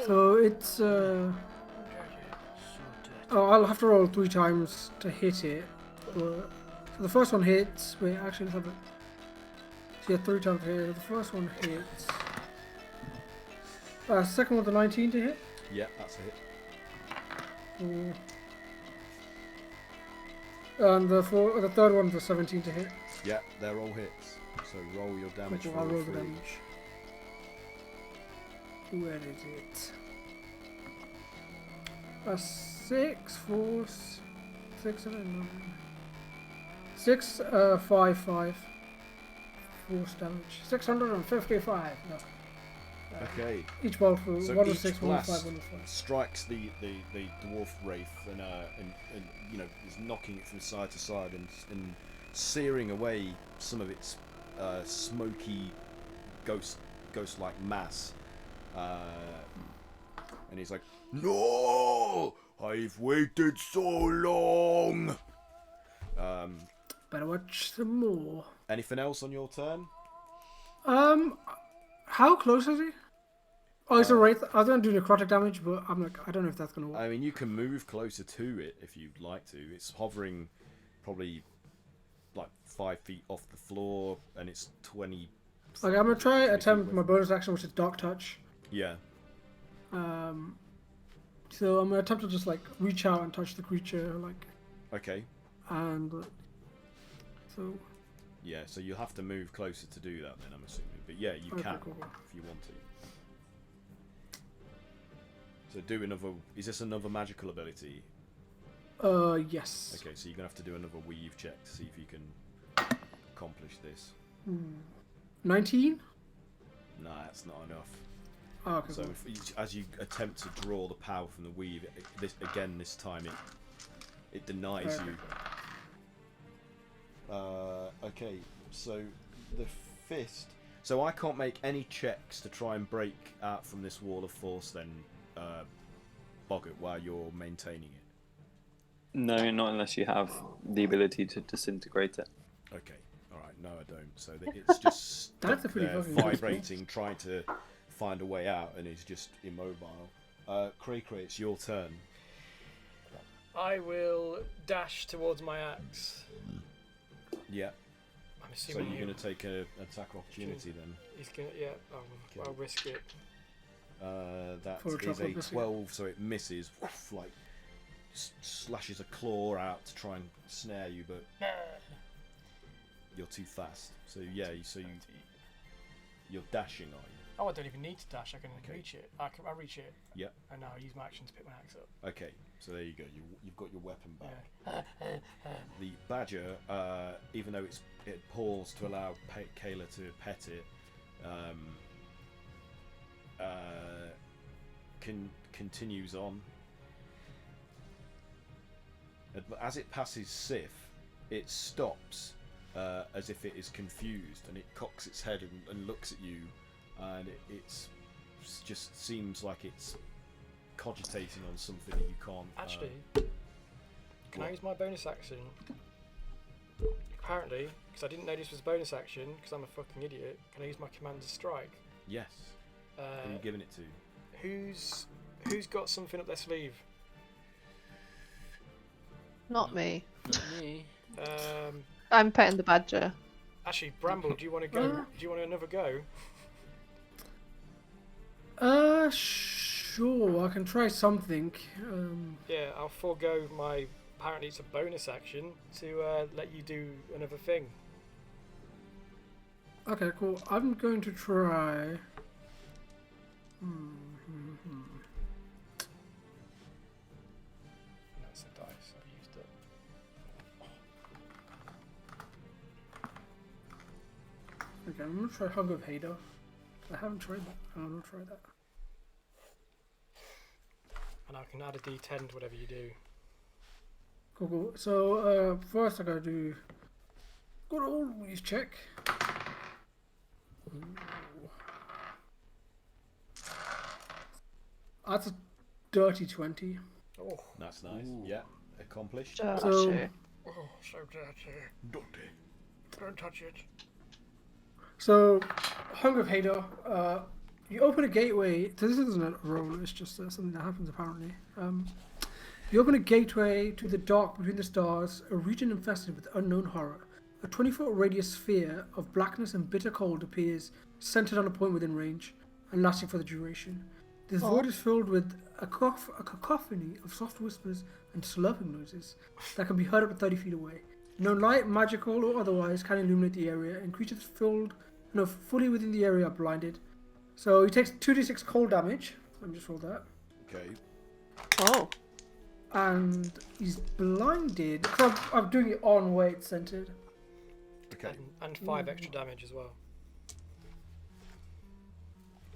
So it's I'll have to roll 3 times to hit it. But so the first one hits. Wait, actually, let's have it. So yeah, 3 times to hit. The first one hits. Second one's a 19 to hit. Yeah, that's a hit. And the third one's a 17 to hit. Yeah, they're all hits. So roll your damage Cool, for I'll all roll the 3. damage. Where is it? 6, 4, 6, 7, 9. 6, 5, 5. Force damage. 655. No. Okay. Each bolt for So 1 each to 6, 1 to 5, blast 1 to 5. strikes the dwarf wraith and you know, is knocking it from side to side and searing away some of its smoky ghost-like mass. And he's like, "No! I've waited so long." Better watch some more. Anything else on your turn? How close is he? Oh, it's a wraith. I was gonna do necrotic damage, but I'm like, I don't know if that's gonna work. I mean, you can move closer to it if you'd like to. It's hovering probably like 5 feet off the floor, and it's 20. Okay, I'm gonna try 20 feet attempt away my from- bonus action, which is Dark Touch. Yeah. So I'm gonna attempt to just like reach out and touch the creature, like, Okay. and so. Yeah, so you'll have to move closer to do that then, I'm assuming. But yeah, you Okay, can cool. if you want to. So do another. Is this another magical ability? Yes. Okay, so you're gonna have to do another weave check to see if you can accomplish this. 19. Nah, that's not enough. Oh, okay. So Cool. as you attempt to draw the power from the weave, this time it denies Okay. you. Okay, so the fist. So I can't make any checks to try and break out from this wall of force then, Boggart, while you're maintaining it? No, not unless you have the ability to disintegrate it. Okay, alright, no I don't. So it's just That's stuck a pretty there, fucking vibrating, trying to find a way out, and is just immobile. Cray, it's your turn. I will dash towards my axe. Yeah. I'm So assuming you're going to take an attack opportunity then? He's gonna, yeah. I'll risk it. That For a is chocolate a biscuit. 12, so it misses. Woof, like slashes a claw out to try and snare you, but you're too fast. So yeah, you're dashing, are you? Oh, I don't even need to dash. I can reach it. I reach it. Yep. And now I use my action to pick my axe up. Okay, so there you go. You've got your weapon back. Yeah. The badger, even though it paws to allow Kayla to pet it, continues on. As it passes Sif, it stops as if it is confused, and it cocks its head and looks at you, and it just seems like it's cogitating on something that you can't. Actually, can I what? use my bonus action? Apparently, because I didn't know this was a bonus action, because I'm a fucking idiot, can I use my commander's strike? Yes. Who are you giving it to? Who's got something up their sleeve? Not me. Not me. I'm petting the badger. Actually, Bramble, do you want to go? Do you want another go? Sure, I can try something. Yeah, I'll forego my. Apparently, it's a bonus action to let you do another thing. Okay, cool. I'm going to try. That's a dice. I've used it. Okay, I'm gonna try Hug of Hader. I haven't tried that. I'm gonna try that. And I can add a D10 to whatever you do. Cool, cool. So first I gotta do good always check. Ooh. That's a dirty 20. Oh, That's nice. Yeah, accomplished. So- oh, so dirty. Don't touch it. So, Hung of Hader, you open a gateway. So this isn't a roll, it's just something that happens apparently. You open a gateway to the dark between the stars, a region infested with unknown horror. A 20-foot radius sphere of blackness and bitter cold appears, centered on a point within range, and lasting for the duration. This void is filled with a cacophony of soft whispers and slurping noises that can be heard up to 30 feet away. No light, magical or otherwise, can illuminate the area, and creatures fully within the area are blinded. So he takes 2d6 cold damage. Let me just roll that. Okay. Oh. And he's blinded. So I'm doing it on where it's centered. Okay. And 5 extra damage as well.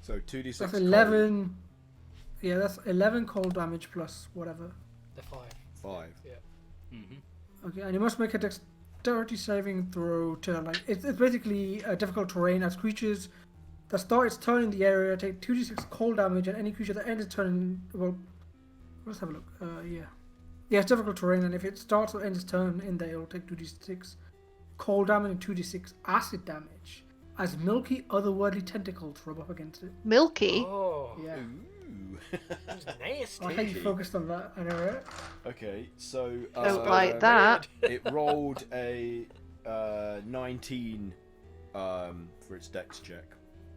So 2d6. That's cold. 11. Yeah, that's 11 cold damage plus whatever. They're 5. 5. Yeah. Mm-hmm. Okay, and you must make a dexterity saving throw to like it's basically a difficult terrain as creatures that start its turn in the area take 2d6 cold damage, and any creature that ends its turn let's have a look. Yeah, it's difficult terrain, and if it starts or ends its turn in there, it'll take 2d6 cold damage and 2d6 acid damage as milky otherworldly tentacles rub up against it. Milky? Oh, Yeah. Ooh. that's nasty. I like how you focused on that. I know, right? Okay, so Don't like that. it rolled a 19 for its dex check.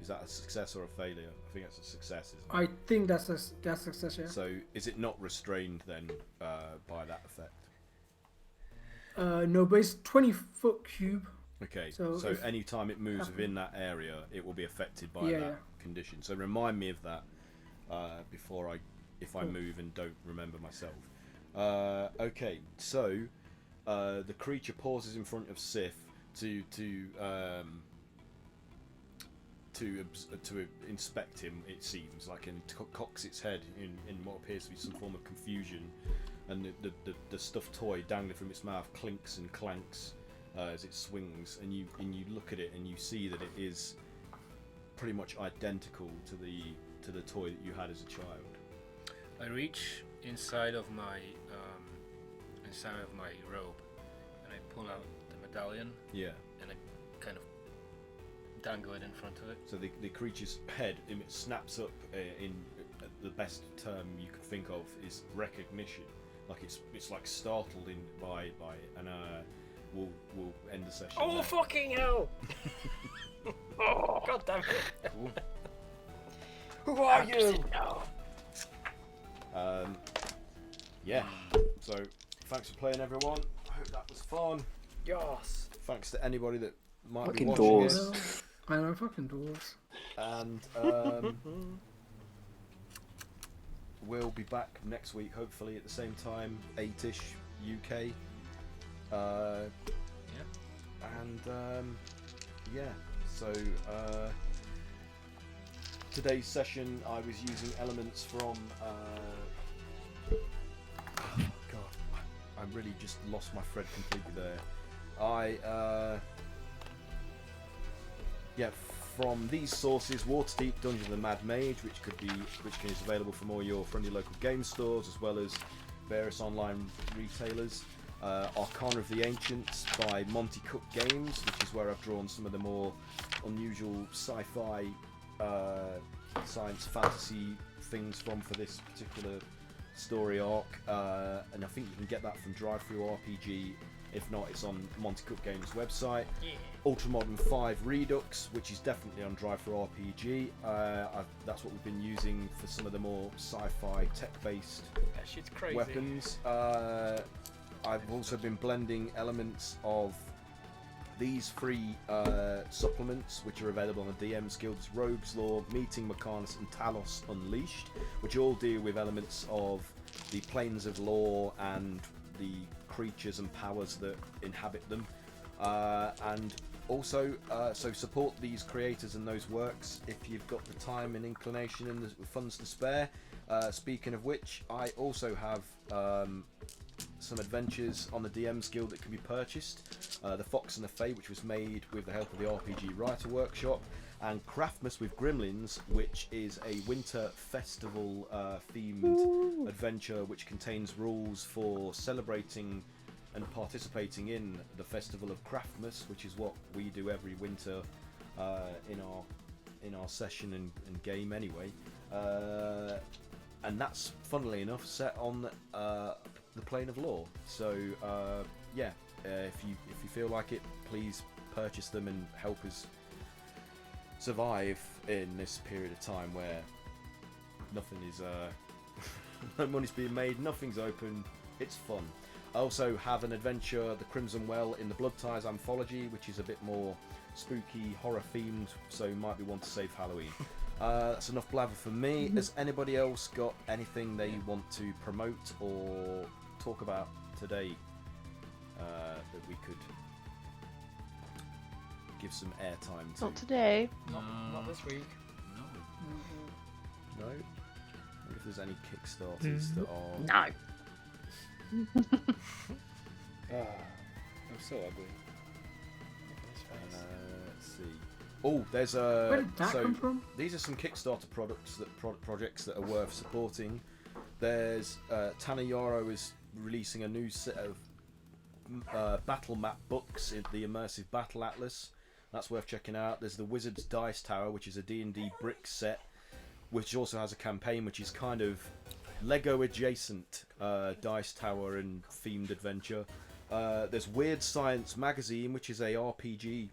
Is that a success or a failure? I think that's a success, isn't it? I think that's success, yeah. So is it not restrained then by that effect? No, but it's 20-foot cube. Okay, So so if- any time it moves within that area, it will be affected by Yeah, that yeah. condition. So remind me of that before if I move and don't remember myself. Okay, so the creature pauses in front of Sif to inspect him. It seems like, and cocks its head in what appears to be some form of confusion, and the stuffed toy dangling from its mouth clinks and clanks as it swings, and you look at it and you see that it is pretty much identical to the toy that you had as a child. I reach inside of my robe, and I pull out the medallion. Yeah. And I kind of dangle it in front of it. So the creature's head snaps up in the best term you could think of is recognition. Like it's like startled by it, and we'll end the session. Oh, there. fucking hell! Oh, God damn it! Cool. Who are you? Yeah. So thanks for playing, everyone. I hope that was fun. Yes. Thanks to anybody that might Fucking be watching doors. it. I know, fucking dwarves. And we'll be back next week, hopefully at the same time, 8ish UK. So today's session I was using elements from God, I really just lost my thread completely there. From these sources: Waterdeep, Dungeon of the Mad Mage, which is available from all your friendly local game stores, as well as various online retailers. Arcana of the Ancients by Monty Cook Games, which is where I've drawn some of the more unusual sci-fi, science fantasy things from for this particular story arc, and I think you can get that from Drive-Thru RPG. If not, it's on Monty Cook Games' website. Yeah. Ultramodern 5 Redux, which is definitely on Drive-Thru RPG. That's what we've been using for some of the more sci-fi tech-based That shit's crazy. weapons. I've also been blending elements of these three supplements, which are available on the DM's Guild's Rogues Law, Meeting Mechanus, and Talos Unleashed, which all deal with elements of the planes of law and the creatures and powers that inhabit them. And also, so support these creators and those works if you've got the time and inclination and the funds to spare. Speaking of which, I also have some adventures on the DM's Guild that can be purchased. The Fox and the Fae, which was made with the help of the RPG Writer Workshop, and Craftmas with Gremlins, which is a winter festival themed adventure which contains rules for celebrating and participating in the Festival of Craftmas, which is what we do every winter in our session and game anyway. And that's, funnily enough, set on the plane of law. So if you feel like it, please purchase them and help us survive in this period of time where nothing is no money's being made, nothing's open. It's fun. I also have an adventure, The Crimson Well, in the Blood Ties anthology, which is a bit more spooky, horror themed, so you might be one to save Halloween. That's enough blather for me. Has anybody else got anything they want to promote or talk about today that we could give some airtime to? Not today. Not this week. No? I wonder if there's any Kickstarters that are... No. I'm so ugly. Let's see. Oh, there's Where did that come from? These are some Kickstarter projects that are worth supporting. There's Tana Yaro is releasing a new set of battle map books in the Immersive Battle Atlas. That's worth checking out. There's the Wizard's Dice Tower, which is a D&D brick set, which also has a campaign which is kind of Lego adjacent Dice Tower and themed adventure. There's Weird Science Magazine, which is a RPG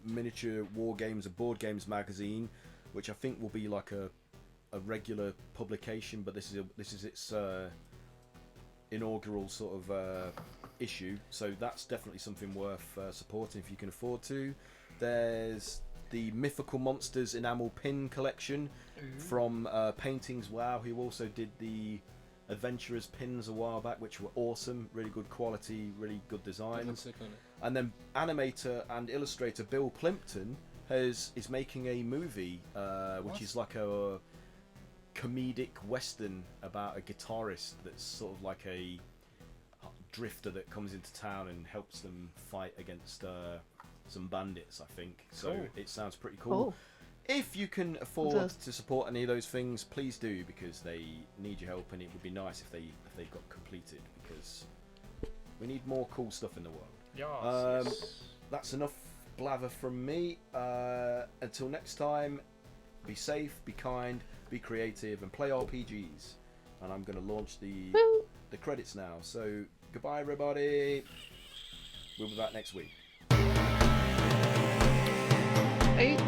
miniature war games and board games magazine, which I think will be like a regular publication, but this is its inaugural sort of issue, so that's definitely something worth supporting if you can afford to. There's the Mythical Monsters enamel pin collection from Paintings Wow, who also did the Adventurers pins a while back, which were awesome, really good quality, really good designs. And then animator and illustrator Bill Plimpton is making a movie which is like a comedic western about a guitarist that's sort of like a drifter that comes into town and helps them fight against some bandits, I think. So Cool. it sounds pretty cool. If you can afford to support any of those things, please do, because they need your help, and it would be nice if they got completed, because we need more cool stuff in the world. Yes. That's enough blather from me. Until next time, be safe, be kind, be creative, and play RPGs. And I'm going to launch the credits now. So goodbye, everybody. We'll be back next week. Hey.